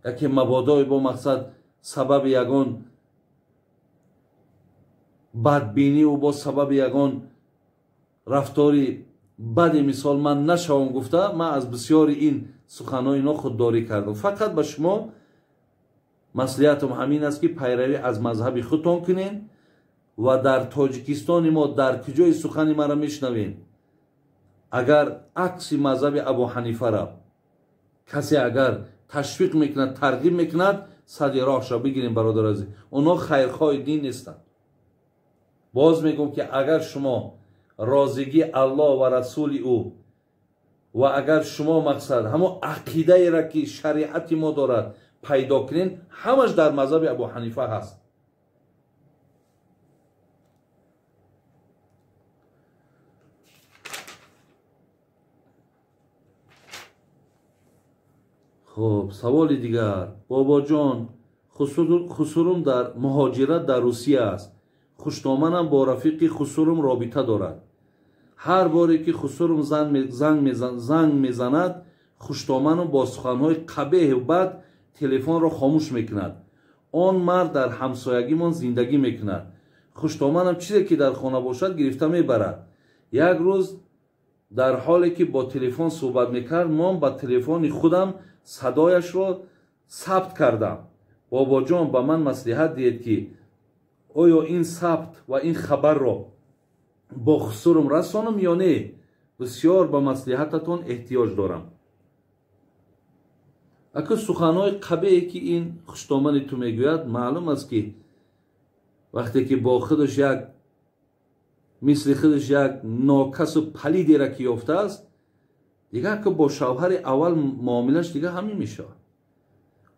яке мабодои бо мақсад сабаби ягон бадбиниву бо сабаби ягон рафтори баде мисол ман нашавам гуфта, ман аз бисёри ин суханҳои ино худдорӣ кардам. фақат ба шумо маслиҳатам ҳамин аст ки пайравӣ аз мазҳаби худтон кунед ва дар тоҷикистони мо дар куҷои сухани маро мешнавем, агар акси мазҳаби Абу Ҳанифара касе агар ташвиқ мекунад, тарғиб мекунад, сади роҳша бигирем бародар азиз. онҳо хайрхоҳи дин нестанд. боз мегӯям ки агар шумо розигии Аллоҳ ва расули ӯ ва агар шумо мақсад ҳамон ақидаеро ки шариати мо дорад пайдо кунед, ҳамаш дар мазҳаби Абу Ҳанифа ҳаст. хуб, саволи дигар. бобоҷон, хусурум дар муҳоҷират дар Русия аст. хушноманам бо рафиқи хусурум робита дорад. ҳар боре ки хусурум занг мезанад, хушноманам бо суханҳои қабеҳу бад телефонро хомӯш мекунад. он мард дар ҳамсоягимон зиндагӣ мекунад. хушноманам чизе ки дар хона бошад гирифта мебарад. як рӯз дар ҳоле ки бо телефон суҳбат мекард, мон ба телефони худам садояшро сабт кардам. бобоҷон, ба ман маслиҳат диҳед ки оё ин сабт ва ин хабарро бо хусурум расонам ё не? бисёр ба маслиҳататон эҳтиёҷ дорам. аку суханҳои қабеҳе ки ин хушномани ту мегӯяд, маълум аст ки вақте ки бо худаш як мисли худаш як нокасу палидеро ки ёфтааст, дигар ки бо шавҳари аввал муомилаш дигар ҳамин мешавад.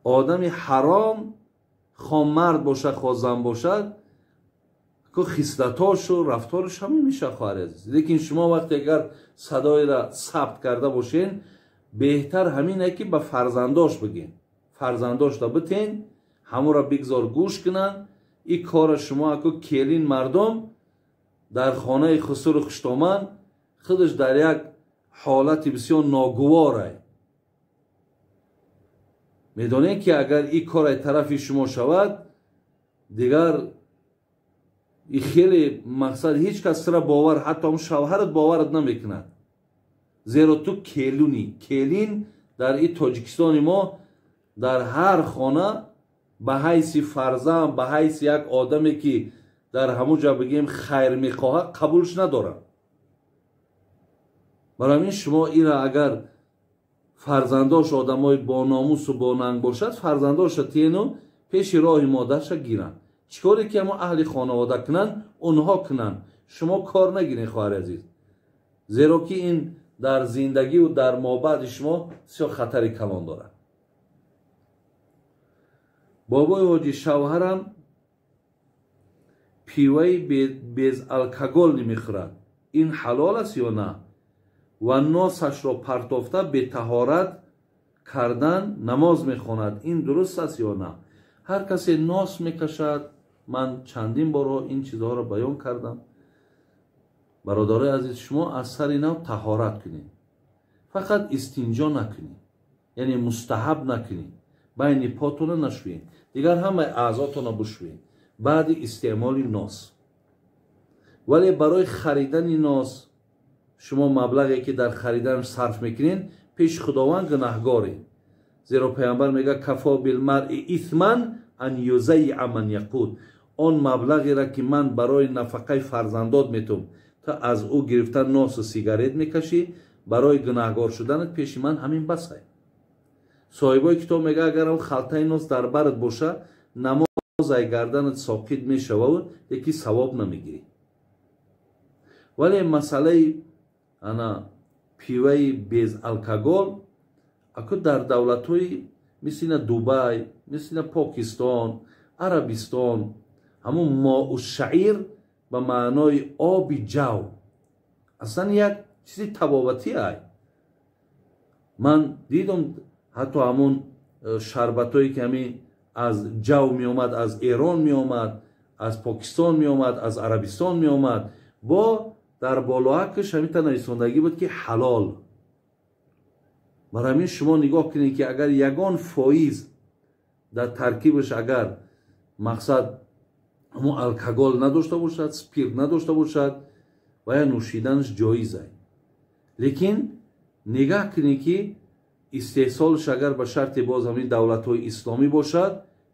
одами ҳаром, хо мард бошад, хо зан бошад, ки хислатошу рафтораш ҳамин мешавад. хоҳари азиз, лекин шумо вақте агар садоеро сабт карда бошен, беҳтар ҳамине ки ба фарзандош бигем, фарзандошта битен, ҳамонро бигзор гӯш кунанд. ин кора шумо аку келин мардум дар хонаи хусуру хуштоман худаш дар як ҳолати бисёр ногувора. медонед ки агар ин кор тарафи шумо шавад, дигар ин хеле мақсад ҳеҷ кас сира бовар, ҳатто ҳам шавҳарат боварат намекунад. зеро ту келунӣ. Келин дар ин тоҷикистони мо дар ҳар хона ба ҳайси фарзанд, ба ҳайси як одаме ки дар ҳамун ҷо бигем хайр мехоҳад, қабулш надорад. барои ҳамин шумо ира агар фарзандош одамои бономусу бонанг бошад, фарзандоша тиену пеши роҳи модарша гиранд. чӣ коре ки ҳамон аҳли хонавода кунанд, онҳо кунанд. шумо кор нагиред, хоҳари азиз. зеро ки ин дар зиндагию дар мобаъди шумо бисёр хатари калон дорад. бобои ҳоҷи шавҳарам пиваи без алкогол мехӯрад. ин ҳалол аст ё на? ва носашро партофта бетаҳорат кардан намоз мехонад. ин дуруст аст ё на? ҳар касе нос мекашад. ман чандин борҳо ин чизҳоро баён кардам. бародарои азиз, шумо аз сари нав таҳорат кунед. фақат истинҷо накунед, яъне мустаҳаб накунед. байни потона нашӯед, дигар ҳамаи аъзотона бушӯед баъди истеъмоли нос. вале барои харидани нос шумо маблағе ки дар хариданаш сарф мекунед, пеши худованд гунаҳгоред. зеро пайғамбар мегӯяд кафо билмаръи исман ан юзайъа ман яқут. он маблағеро ки ман барои нафақаи фарзандот метум, то аз ӯ гирифта носу сигарет мекашӣ, барои гунаҳгор шуданат пеши ман ҳамин бас аст. соҳибои китоб мегӯяд агарам халтаи нос дар барат боша, намозай гарданат соқит мешавад, леки савоб намегирӣ. вале масъалаи ана пиваи без алкогол аку дар давлатҳои мисли Дубай, мисли Покистон, Арабистон, ҳамун моу шаир ба маънои оби ҷав аслан як чизи табобатӣ ай. ман дидам ҳатто ҳамун шарбатҳое ки ҳамин аз ҷав меомад, аз Эрон меомад, аз Покистон меомад, аз Арабистон меомад, бо дар болоакаш ҳамита нависондагӣ буд ки ҳалол. барои ҳамин шумо нигоҳ кунед ки агар ягон фоиз дар таркибаш агар мақсад ҳамун алкогол надошта бошад, спирт надошта бошад, баъд нӯшиданаш ҷоиз аст. лекин нигаҳ кунед ки истеҳсолаш агар ба шарти боз ҳамин давлатҳои исломӣ бошад,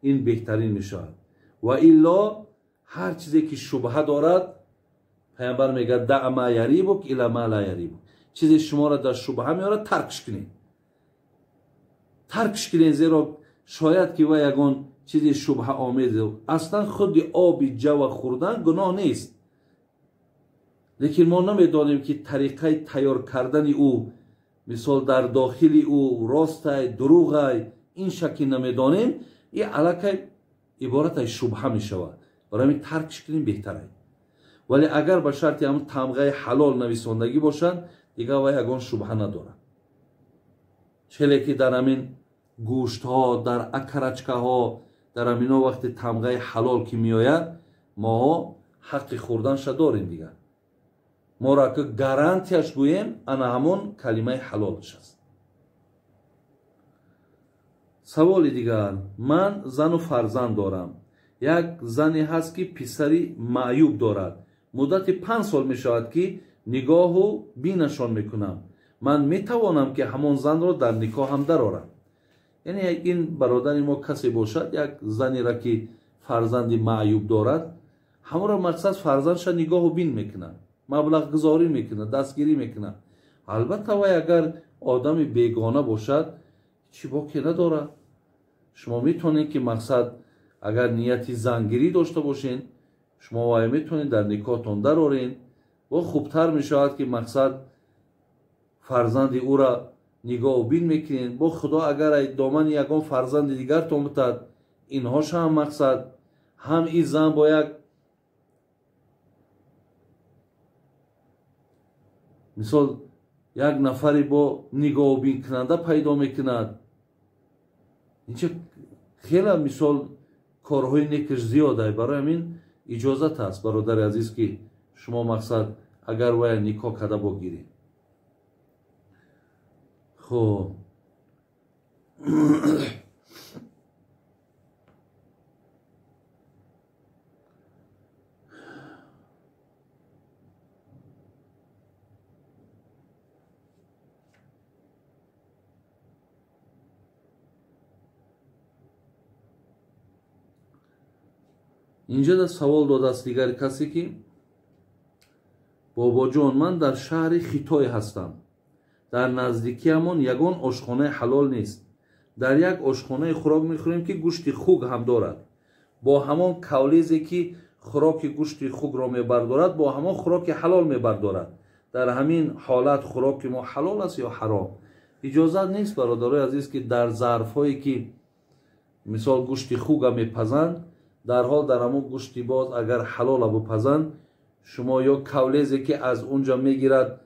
ин беҳтарин мешавад. ваилло ҳар чизе ки шубҳа дорад, пайғамбар мегӯяд даъ ма ярибук иля ма ла ярибук. чизе шуморо дар шубҳа меорад, таркш кунед. таркш кунед, зеро шояд ки ва ягон чизи шубҳа омез аслан худи оби ҷава хӯрдан гуноҳ нест. лекин мо намедонем ки тариқаи тайёр кардани ӯ, мисол дар дохили ӯ ростай дурӯғай, ин шакли намедонем, ин аллакай иборат аз шубҳа мешавад. барои ҳамин таркш кунем беҳтар аст. вале агар ба шарти ҳамун тамғаи ҳалол нависондагӣ бошад, дигар ва ягон шубҳа надорад. челе ки дар ҳамин гӯштҳо, дар акарачкаҳо, дар ҳамино вақти тамғаи ҳалол ки меояд, моҳо ҳаққи хӯрданша дорем. дигар моро ки гарантияш гӯем, ана ҳамон калимаи ҳалолаш аст. саволи дигар: ман зану фарзанд дорам. як зане ҳаст ки писари маъюб дорад. муддати 5 сол мешавад ки нигоҳу бинашон мекунам. ман метавонам ки ҳамон занро дар никоҳам дарорам? яъне ин бародари мо касе бошад, як занеро ки фарзанди маъюб дорад, ҳамонро мақсад фарзандша нигоҳу бин мекунад, маблағгузорӣ мекунад, дастгирӣ мекунад. албатта вай агар одами бегона бошад, чӣ боке надорад. шумо метавонед ки мақсад агар нияти зангирӣ дошта бошед, шумо вай метавонед дар никоҳтон дароред. ва хубтар мешавад ки мақсад фарзанди ӯра нигоҳу бин мекунед. бо худо агар ай домани ягон фарзанди дигартон бутад, инҳоша ҳам мақсад ҳам ин зан бо як мисол як нафари бо нигоҳу бин кунанда пайдо мекунад. инча хеле мисол корҳои некаш зиёд аст. барои ҳамин иҷозат аст, бародари азиз, ки шумо мақсад агар вая никоҳ карда богиред. хуб اینجا در سوال داده است دیگر کسی که بابا جان من در شهر خیتای هستم، در نزدیکی همون یگان آشخانه حلال نیست، در یک آشخانه خوراک میخوریم که گوشت خوک هم دارد، با همان کولیزی که خوراک گوشت خوک را میبردارد با همان خوراک حلال میبردارد، در همین حالت خوراک ما حلال است یا حرام؟ اجازت نیست برادرای عزیز که در ظرف هایی که مثال گوشت خوک میپزند در حال در همون گوشت باز اگر حلال بپزند شما یا کولیزی که از اونجا میگیرد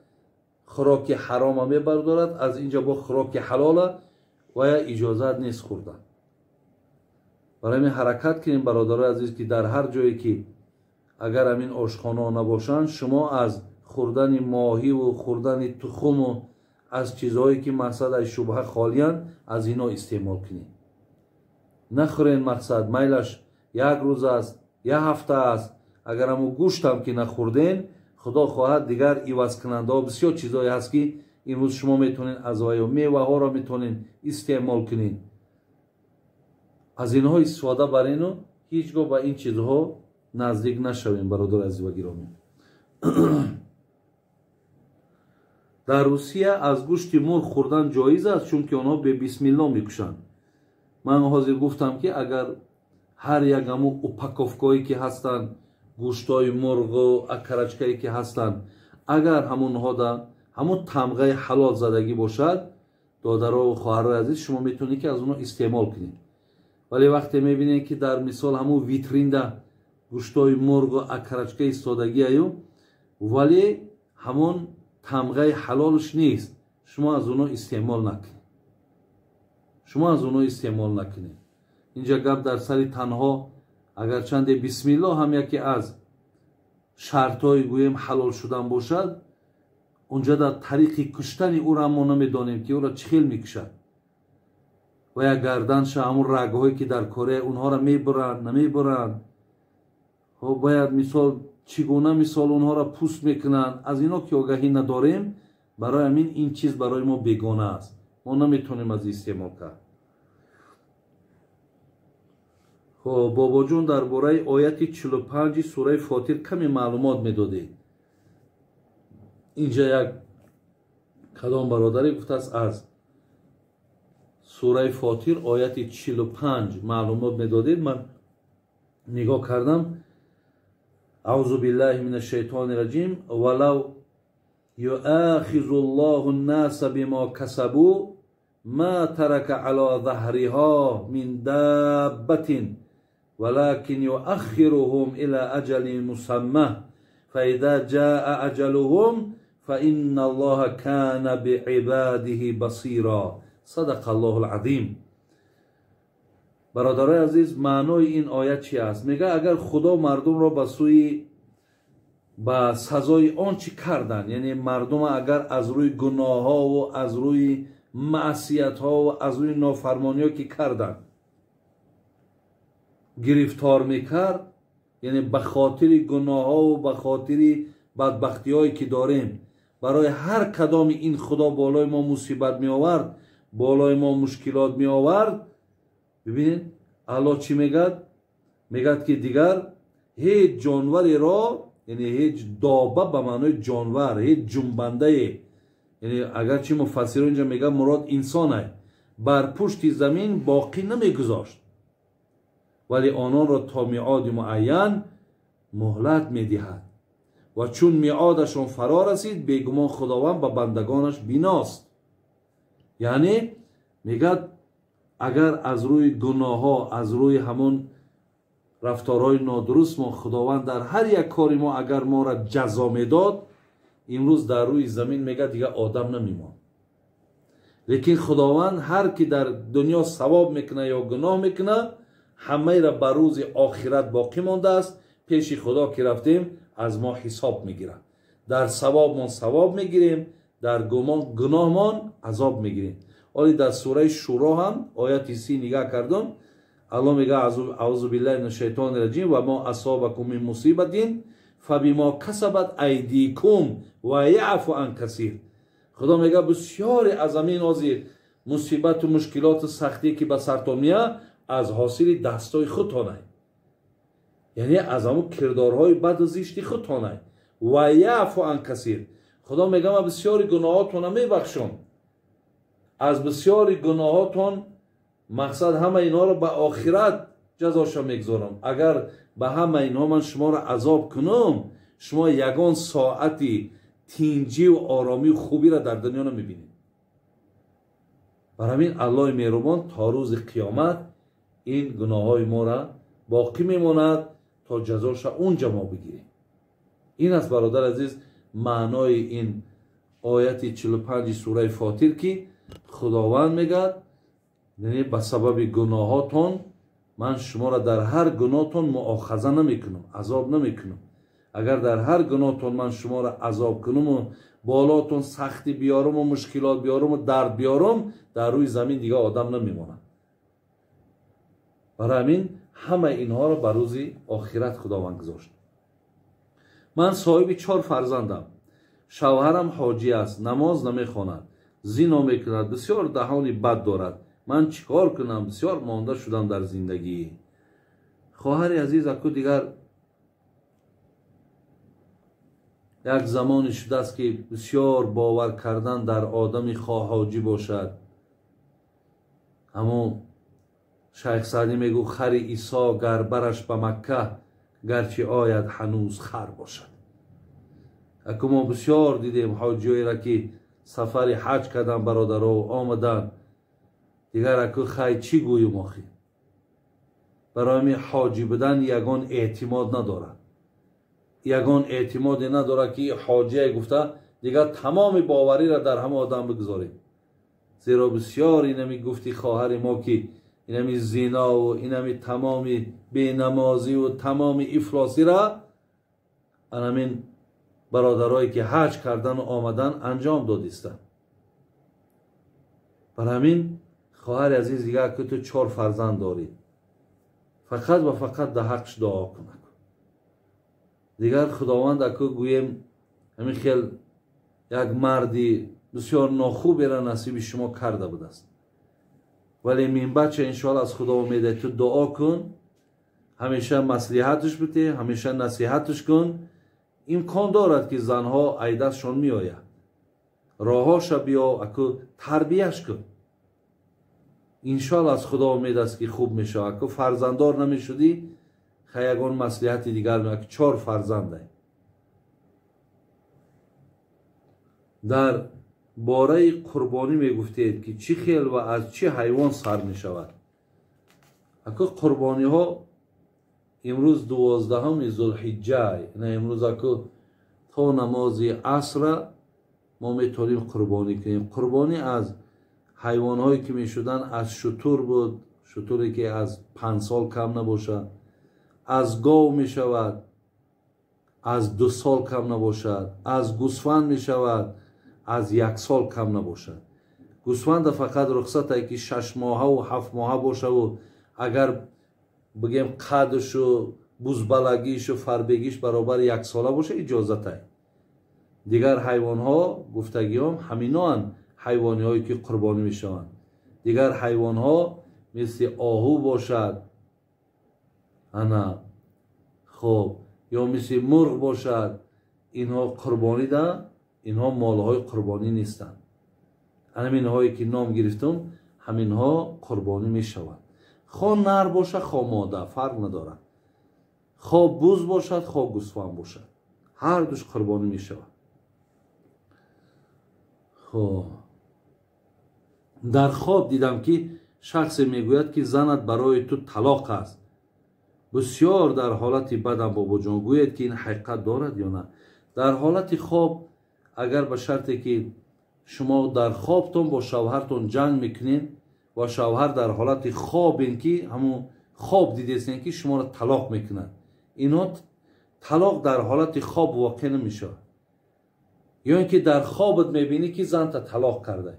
خوراک حرام میبردارد از اینجا با خوراک حلال و یا اجازت نیست خوردن. برای می حرکت کنیم برادرای عزیز که در هر جایی که اگر همین آشخانه نباشند شما از خوردن ماهی و خوردن تخم و از چیزهایی که مقصد از شبهه خالیان از اینا استعمال کنید. نخورین مقصد میلش یک روز است یک هفته است، اگر همون گوشت هم که نخوردین خدا خواهد دیگر ایواز کننده ها بسیار چیزهایی هست که امروز شما میتونین از و میوه ها را میتونین استعمال کنین. از اینها استفاده برین و هیچگاه به این چیزها نزدیک نشوین برادر عزیز و گرامی. در روسیه از گوشت مرغ خوردن جایز است چون که آنها به بسم الله میکشند. من حاضر گفتم که اگر هر یک همون اپاکوفکایی که هستند گوشتای مرغ و اکرچکایی که هستند اگر همونها در همون تمغه حلال زدگی باشد دادرها و خواهرای عزیز شما میتونید که از اونها استعمال کنید. ولی وقتی میبینید که در مثال همون ویترین ده گوشتای مرغ و اکرچکه ایستادگی ایو ولی همون تمغه حلالش نیست شما از اونها استعمال نکنید. شما از اونها استعمال نکنید. اینجا گپ در سری تنها اگر چند بسم الله هم یکی از شرطهای گویم حلال شدن باشد اونجا در طریق کشتن او را ما نمیدانیم که او را چخیل میکشد و یا گردنش همون رگهایی که در کره اونها را میبرند نمیبرند و باید مثال چگونه مثال اونها را پوست میکنند از اینا که آگاهی نداریم برای همین این چیز برای ما بیگانه است ما نمیتونیم از استعمال کرد. بابا جون درباره آیت 45 سوره فاطر کمی معلومات میدادید. اینجا یک کدام برادری گفته است از سوره فاطر آیت 45 معلومات میدادید. من نگاه کردم. اعوذ بالله من الشیطان الرجیم ولو یؤاخذ الله الناس بما کسبوا ما ترک علی ظهرها من دابة ولكن يؤخرهم الى اجل مسمى فاذا جاء اجلهم فان الله كان بعباده بصيرا. صدق الله العظیم. برادرای عزیز معنای این آیت چی است؟ میگه اگر خدا مردم را به سوی به سزای آن چی کردن یعنی مردم اگر از روی گناه ها و از روی معصیت ها و از روی نافرمانی ها که کردن گرفتار میکرد یعنی به خاطر گناه ها و به خاطر بدبختی هایی که داریم برای هر کدام این خدا بالای ما مصیبت می آورد بالای ما مشکلات می آورد. ببینید الله چی میگد؟ میگد که دیگر هیچ جانوری را یعنی هیچ دابه به معنای جانور هیچ جنبنده یعنی اگر چی مفسران اینجا میگه مراد انسانه بر پشت زمین باقی نمیگذاشت ولی آنان را تا میعاد معین مهلت میدهد و چون میعادشان فرا رسید بیگمان خداوند به بندگانش بیناست. یعنی میگه اگر از روی گناه ها از روی همون رفتارهای نادرست ما خداوند در هر یک کاری ما اگر ما را جزا میداد امروز در روی زمین میگه دیگه آدم نمیمان. لیکن خداوند هر کی در دنیا ثواب میکنه یا گناه میکنه همه را بر روز آخرت باقی مانده است. پیش خدا که رفتیم از ما حساب میگیره. در ثواب ما ثواب میگیریم در گناه ما عذاب میگیریم. ولی در سوره شورا هم آیت 30 نگاه کردم الله میگه اعوذ بالله من الشیطان الرجیم و ما اصابکم من مصیبت فبما کسبت ایدیکم و یعفو عن کثیر. خدا میگه بسیاری از همین مصیبت و مشکلات و سختی که به سرتان میاد از حاصل دستای خودتانه. یعنی از همون کردارهای بد و زشتی خودتانه. و یعفو عن کثیر. خدا میگه من بسیاری گناهاتون میبخشم. از بسیاری گناهاتون مقصد همه اینا رو به آخرت جزاشو میگذارم. اگر به همه اینا من شما رو عذاب کنم، شما یگان ساعتی تینجی و آرامی و خوبی را در دنیا نمیبینید. برای همین الله مهربان تا روز قیامت این گناه های ما را باقی میماند تا جزاش اونجا ما بگیریم. این است برادر عزیز معنای این آیت 45 سوره فاطر که خداوند میگه یعنی به سبب گناهاتون من شما را در هر گناهتون مؤاخذه نمیکنم، عذاب نمیکنم. اگر در هر گناهتون من شما را عذاب کنم و بالاتون سختی بیارم و مشکلات بیارم و درد بیارم، در روی زمین دیگه آدم نمیمونه. برای همین همه اینها را بر روز آخرت خداوند گذاشت. من صاحب 4 فرزندم. شوهرم حاجی است، نماز نمیخواند، زنا میکند، بسیار دهانی بد دارد. من چیکار کنم؟ بسیار مانده شدم در زندگی. خواهر عزیز اکو دیگر یک زمانی شده است که بسیار باور کردن در آدمی خواه حاجی باشد. اما شیخ سعدی میگو خر عیسی گر برش به مکه گرچه آید هنوز خر باشد. اکو ما بسیار دیدیم حاجیایی را که سفر حج کردن برادرها و آمدن دیگر اکو خی چی گویم آخی. برای می حاجی بدن یگان اعتماد ندارد. یگان اعتمادی نداره که حاجی گفته دیگر تمام باوری را در همه آدم بگذاریم. زیرا بسیار اینمی گفتی خواهر ما که اینمی زنا و اینمی تمام بینمازی و تمام افلاسی را همین برادرایی که حج کردن و آمدن انجام دادیستن. برای همین خواهر عزیز دیگر که تو 4 فرزند داری، فقط و فقط در حقش دعا کنه. دیگر خداوند اکو گویم همین خیل یک مردی بسیار ناخوبی را نصیب شما کرده بود است، ولی این بچه انشاءالله از خدا امیده تو دعا کن، همیشه مصلحتش بده، همیشه نصیحتش کن. امکان دارد که زنها عیدتشون می آید، راهاش بیا اکو تربیهش کن. انشاءالله از خدا امید است که خوب میشه. اکو فرزنددار نمی شدی خیگان مصلحت دیگر می که 4 فرزنده. در باره قربانی می گفتید که چی خیل و از چی حیوان سر می شود. اکو قربانی ها امروز 12 ذوالحجه، نه امروز اکو تا نماز عصر ما میتونیم قربانی کنیم. قربانی از حیوان هایی که می شدن از شتر بود، شتری که از 5 سال کم نباشد، از گاو می شود از 2 سال کم نباشد، از گوسفند می شود از 1 سال کم نباشد. گوسفند فقط رخصت ای که 6 ماهه و 7 ماهه باشه و اگر بگیم قدش و بزبلگیش و فربگیش برابر 1 ساله باشه اجازت ای. دیگر حیوان ها گفتگی هم همینان حیوانی هایی که قربانی می شوند. دیگر حیوان ها مثل آهو باشد انا خب یا مثل مرغ باشد، اینها قربانی ده، اینها مالهای قربانی نیستند. همین هایی که نام گرفتم همین ها قربانی می شود. خواه نر باشه خواه ماده فرق ندارد، خواه بوز باشد خواه گوسفند باشد، هر دوش قربانی می شود. خب در خواب دیدم که شخص میگوید که زنت برای تو طلاق است. بسیار در حالت بدم بابا جان گوید که این حقیقت دارد یا نه. در حالت خواب اگر به شرطی که شما در خوابتون با شوهرتون جنگ میکنین و شوهر در حالت خواب این که همون خواب دیدین که شما را طلاق میکنن، اینا طلاق در حالت خواب واقع نمیشه. یا اینکه در خوابت میبینی که زن تا طلاق کرده،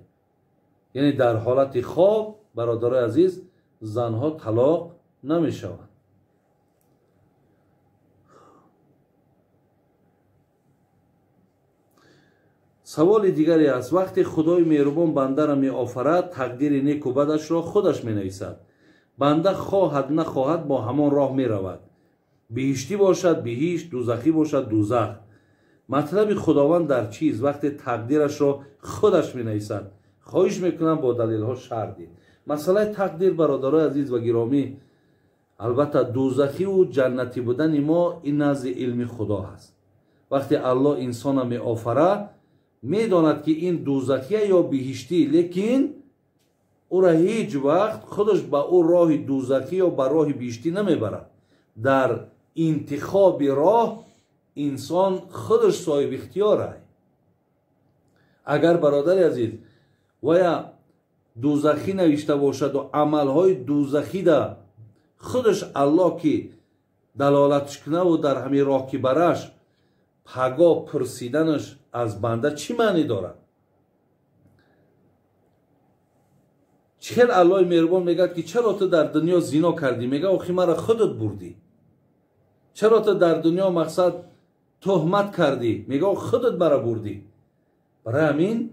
یعنی در حالت خواب برادر عزیز زنها طلاق نمیشوند. سوال دیگری است. وقتی خدای مهربان بنده را می آفرد تقدیر نیک و بدش را خودش می نویسد. بنده خواهد نخواهد با همان راه می رود. بهشتی باشد بهشت، دوزخی باشد دوزخ. مطلب خداوند در چیز وقتی تقدیرش را خودش می نویسد. خواهش میکنم با دلیل ها شرح دید. مسئله تقدیر برادرای عزیز و گرامی، البته دوزخی و جنتی بودن ما این نزد علم خدا هست. وقتی الله انسان می آفره میداند که این دوزخی یا بهشتی، لیکن او را هیچ وقت خودش با او راه دوزخی یا با راه بهشتی نمیبرد. در انتخاب راه انسان خودش صاحب اختیار است. اگر برادر عزیز ویا دوزخی نوشته باشد و عملهای دوزخی دا خودش الله که دلالتش کنه و در همین راه که برش پگاه پرسیدنش از بنده چی معنی دارد؟ چهل الله مهربان میگه که چرا تو در دنیا زنا کردی؟ میگه آخی مرا خودت بردی. چرا تو در دنیا مقصد تهمت کردی؟ میگه خودت مرا بردی. برای همین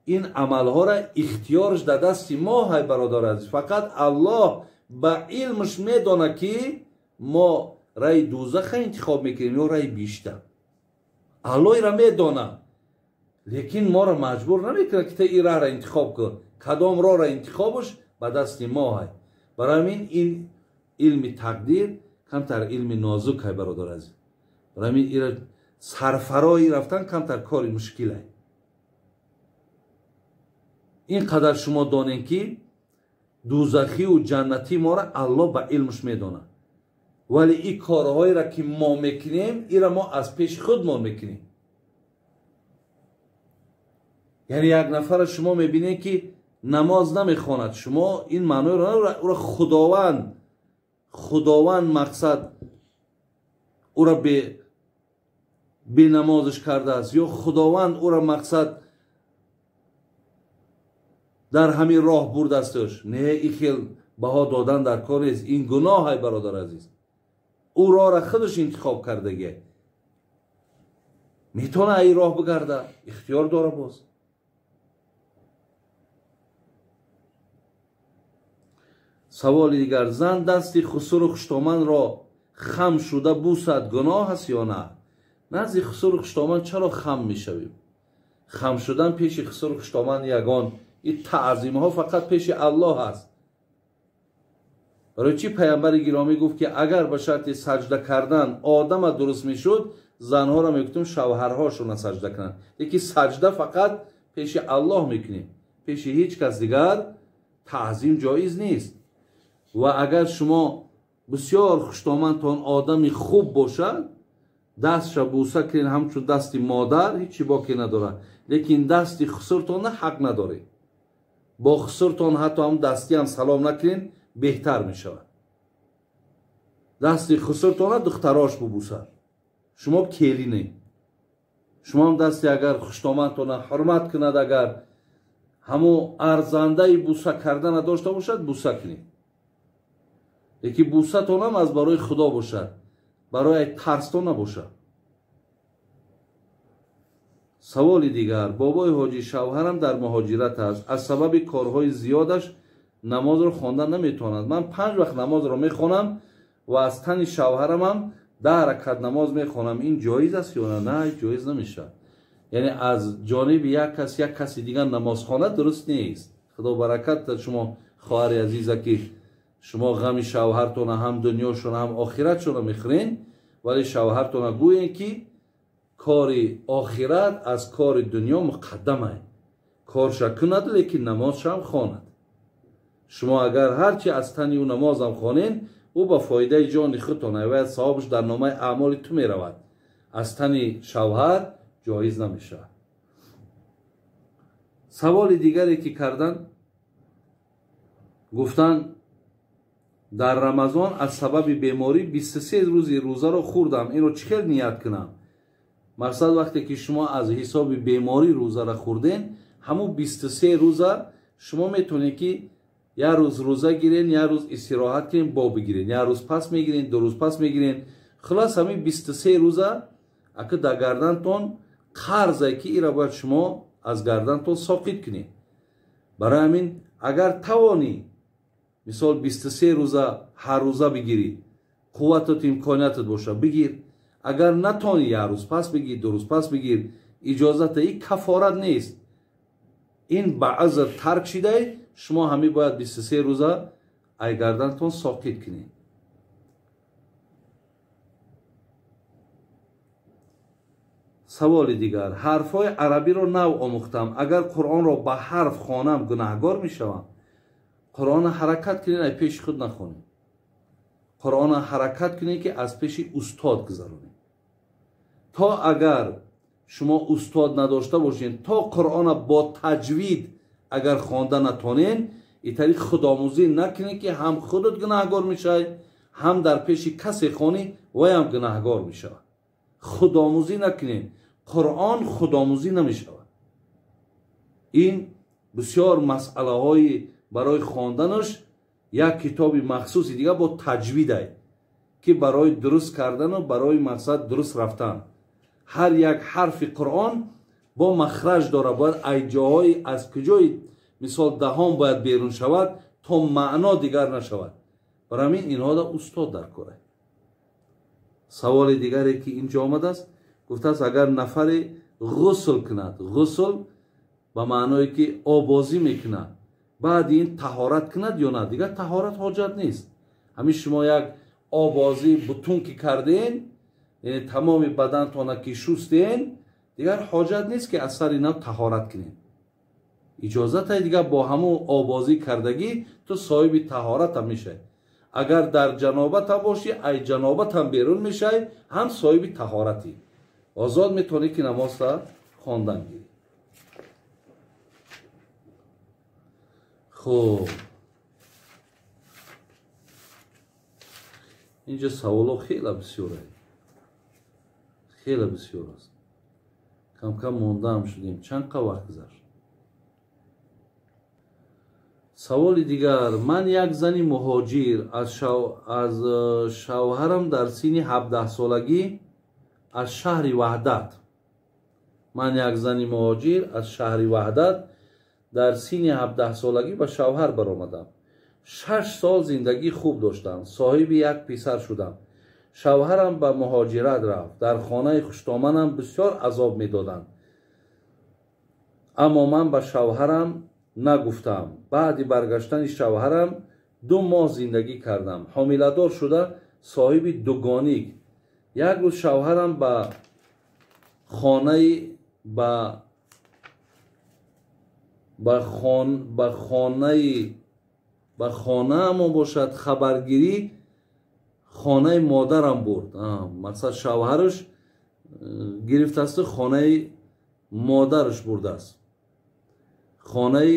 این عملها را اختیارش در دست ما های برادر عزیز. فقط الله با علمش میدانه که ما رای دوزخ انتخاب میکنیم یا رای بیشتر. الله را میدانه، لیکن ما را مجبور نمیکنه که تا این راه را انتخاب کن. کدام راه را انتخابش به دست ما های. برای همین این علم تقدیر کمتر علم نازک های برادر عزیز. برای همین این سرفرایی رفتن کمتر کاری مشکل های. اینقدر شما دانین که دوزخی و جنتی ما را الله به علمش میدانه، ولی این کارهایی را که ما میکنیم این را ما از پیش خود ما میکنیم. یعنی یک نفر شما میبینید که نماز نمیخواند، شما این معنی را خداوند مقصد او را به نمازش کرده است، یا خداوند او را مقصد در همین راه برده استش. نه، این خیل بها دادن در کار است. این گناه های برادر عزیز. او راه را خودش انتخاب کردگی، میتونه این راه بگرده، اختیار داره. باز سوال دیگر، زن دستی خسر و خشتامن را خم شده بوسد گناه است یا نه؟ نزد خسر و خشتامن چرا خم میشویم؟ خم شدن پیش خسر و خشتامن یگان این تعظیم ها فقط پیش الله هست. برای چی پیامبر گرامی گفت که اگر به شرط سجده کردن آدم درست میشد، زنها را میگفتم شوهرهاشون سجده کنن. یکی سجده فقط پیش الله میکنیم، پیش هیچ کس دیگر تعظیم جایز نیست. و اگر شما بسیار خوشتامنتان آدمی خوب باشد، دستش بوسه کنین همچون دستی مادر، هیچی باقی نداره. لیکن دستی خسرتان حق نداره. با خسرتان حتی هم دستی هم سلام نکنین بهتر می شود. دستی خسرتان دختراش ببوسه، شما کلی نه. شما هم دستی اگر خوشتامنتان حرمت کند، اگر همو ارزنده بوسه کردن داشته باشد بوسه کنید. یکی بوسه تان هم از برای خدا باشد، برای ترستان نباشد. سوال دیگر، بابای حاجی شوهرم در مهاجرت است، از سبب کارهای زیادش نماز رو خواندن نمیتواند. من 5 وقت نماز رو میخوانم و از تن شوهرم هم 10 رکعت نماز میخوانم. این جایز است یا نه؟ نه، جایز نمیشه. یعنی از جانب یک کسی دیگر نماز خواند درست نیست. خدا برکت شما خواهر عزیزه که شما غم شوهرتون هم دنیاشون هم آخرتشون میخورین، ولی شوهرتون گوین که کار آخرت از کار دنیا مقدمه. کارش کند لیکن نمازش هم خواند. شما اگر هرچی از تنی و نماز هم خوانین، او با فایده جان خودتونه و صاحبش در نامه اعمال تو می رود. از تنی شوهر جایز نمیشه. سوال دیگری که کردن، گفتن در رمضان از سبب بیماری 23 روزی روزه رو خوردم، این رو چکر نیت کنم؟ مقصد وقتی که شما از حساب بیماری روزه را خوردین، همون 23 روزه شما میتونید که یک روز روزه گیرین، یک روز استراحت کنین، با بگیرین، یک روز پس میگیرین، 2 روز پس میگیرین. خلاص همین 23 روزه اگه در گردنتون قرضه که این را باید شما از گردنتون ساقط کنین. برای همین اگر توانی مثال 23 روزه هر روزه بگیری، қувватат имкониятат боша бигир. агар натони як рӯз пас бигир, ду рӯз пас бигир, иҷозата. ин кафорат нест. ин ба азр тарк шидай шумо ҳамин бояд 23 рӯза ай гардантон соқит кунед. саволи дигар: ҳарфҳои арабиро нав омӯхтам, агар қуръонро ба ҳарф хонам гунаҳгор мешавам? қуръона ҳаракат кунед, ай пеши худ нахонед. қуръона ҳаракат кунед ки аз пеши устод гузаронед. то агар шумо устод надошта бошед, то қуръона бо таҷвид агар хонда натонед, ин тариқ худомӯзӣ накунед ки ҳам худат гунаҳгор мешавад, ҳам дар пеши касе хони ваям гунаҳгор мешавад. худомӯзӣ накунед. қуръон худомӯзӣ намешавад. ин бисёр масъалаҳои барои хонданаш як китоби махсуси дигар бо таҷвид ай ки барои дуруст кардану барои мақсад дуруст рафтан. ҳар як ҳарфи қуръон бо махраҷ дорад. бояд ай ҷоҳои аз куҷои мисол даҳон бояд берун шавад то маъно дигар нашавад. бар ҳамин инҳо да устод дар кор ай. саволи дигаре ки инҷо омадааст, гуфтааст агар нафаре ғусл кунад, ғусл ба маъное ки обозӣ мекунад, баъди ин таҳорат кунад ё на? дигар таҳорат ҳоҷат нест. ҳамин шумо як обозӣ бутун ки карден, яъне тамоми бадантона ки шустен, дигар ҳоҷат нест ки аз сари нав таҳорат кунед. иҷозат ай дигар бо ҳамун обозӣ кардагӣ ту соҳиби таҳоратам мешавӣ. агар дар ҷанобатам бошӣ, ай ҷанобатам берун мешавӣ, ҳам соҳиби таҳоратӣ. озод метавонӣ ки намозта хондан гирӣ. хуб, инҷо саволҳо хеле бисёр аст. хеле бисёр аст. кам кам мондаам шудем. чанд қа вақт гузашт? саволи дигар: ман як зани муҳоҷир аз шавҳарам дар синни 17-солагӣ аз шаҳри Ваҳдат. ман як зани муҳоҷир аз шаҳри Ваҳдат дар синни 17-солагӣ ба шавҳар баромадам. 6 сол зиндагӣ хуб доштам. соҳиби як писар шудам. шавҳарам ба муҳоҷират рафт. дар хонаи хуштоманам бисёр азоб медоданд. аммо ман ба шавҳарам нагуфтам. баъди баргаштани шавҳарам 2 моҳ зиндагӣ кардам. ҳомиладор шуда соҳиби дугоник. як рӯз шавҳарам ба хонаамон бошад хабаргирӣ хонаи модарам бурд. мақсад шавҳараш гирифтаасту хонаи модараш бурдааст. хонаи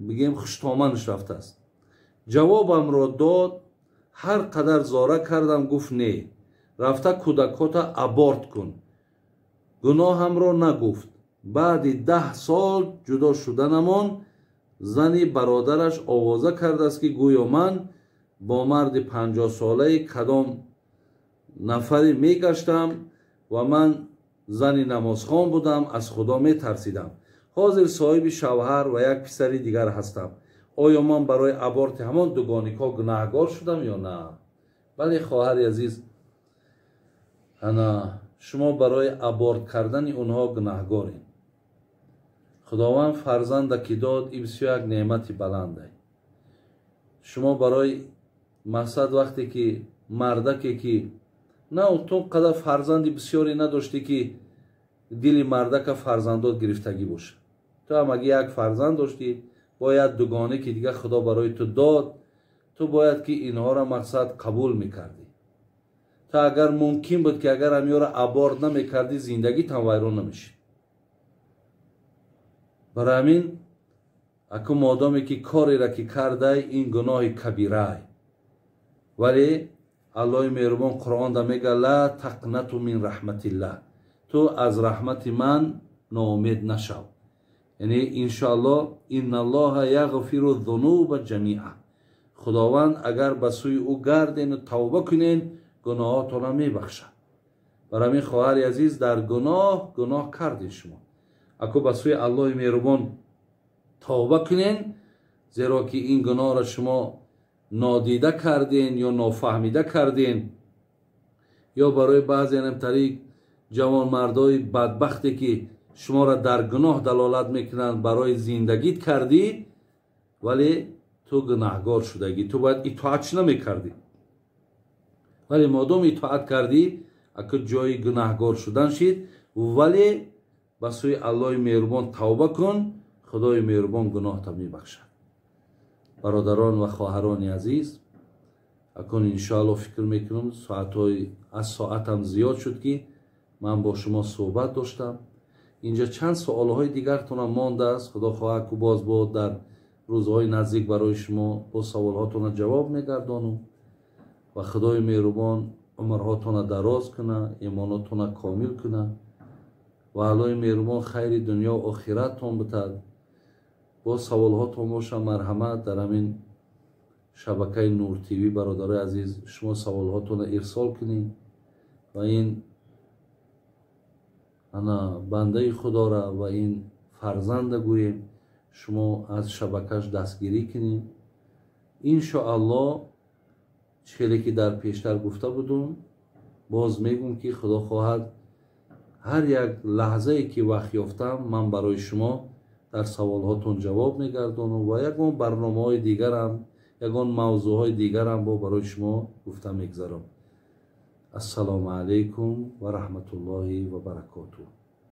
бигем хуштоманаш рафтааст. ҷавобамро дод. ҳар қадар зора кардам, гуфт не, рафта кӯдакота аборт кун. гуноҳамро нагуфт. баъди 10 сол ҷудо шуданамон зани бародараш овоза кардааст ки гӯё ман бо марди 50-солаи кадом нафаре мегаштам ва ман зани намозхон будам, аз худо метарсидам. ҳозир соҳиби шавҳар ва як писари дигар ҳастам. оё ман барои аборти ҳамон дугоникҳо гунаҳгор шудам ё на? бале хоҳари азиз, ана шумо барои аборт кардани онҳо гунаҳгоред. худованд фарзанда ки дод, ин бисёр як неъмати баланд аст. шумо барои мақсад вақте ки мардаке ки на тун қадар фарзанди бисёре надоштӣ ки дили мардака фарзандот гирифтагӣ бошад. ту ҳам аги як фарзанд доштӣ, бояд дугоне ки дигар худо барои ту дод, ту бояд ки инҳоро мақсад қабул мекардӣ. та агар мумкин буд ки агар ҳамёро аборт намекардӣ, зиндагитам вайрон намешид. барои ҳамин аку модоме ки кореро ки кардай, ин гуноҳи кабирай. вале аллоҳи меҳрубон қуръонда мега ла тақнату мин раҳматиллаҳ, ту аз раҳмати ман ноумед нашав. яъне иншоаллоҳ инналлоҳа яғфиру зунуба ҷамиа. худованд агар ба сӯи ӯ гардену тавба кунен, гуноҳотонро мебахшад. барои ҳамин хоҳари азиз, дар гуноҳ кардед шумо. аку ба сӯи аллоҳи меҳрубон тавба кунен, зеро ки ин гуноҳро шумо нодида карден ё нофаҳмида карден, یا برای بعضی طریق جوانمردای بدبختی که شما را در گناه دلالت میکنند برای زندگیت کردی، ولی تو گناهگار شدگی، تو باید اطاعت نمیکردی. ولی مادام اطاعت کردی، اگر جای گناهگار شدن شد، ولی به سوی الله مهربان توبه کن، خدای مهربان گناه تا میبخشد. برادران و خواهران عزیز، اکنون انشاءالله فکر میکنم از ساعتم زیاد شد که من با شما صحبت داشتم. اینجا چند سوالهای دیگرتون مانده است. خدا خواهد که باز با در روزهای نزدیک برای شما با سوالهاتون جواب میگردانم و خدای مهربان عمرهاتون دراز کنه، ایماناتون کامل کنه و الله مهربان خیر دنیا و آخرتتون بده. با سوالهاتون باشه مرحمت در همین شبکه نور تیوی برادر عزیز شما سوالهاتون ارسال کنید و این انا بنده خدا را و این فرزند گویم شما از شبکش دستگیری کنید. انشاءالله چیزی که در پیشتر گفته بودم باز میگم که خدا خواهد هر یک لحظه ای که وقت یافتم من برای شما در سوالهاتون جواب میگردانم و یگان برنامه های دیگر هم یگان موضوع های دیگر هم با برای شما گفته میگذارم. السلام علیکم و رحمت الله و برکاته.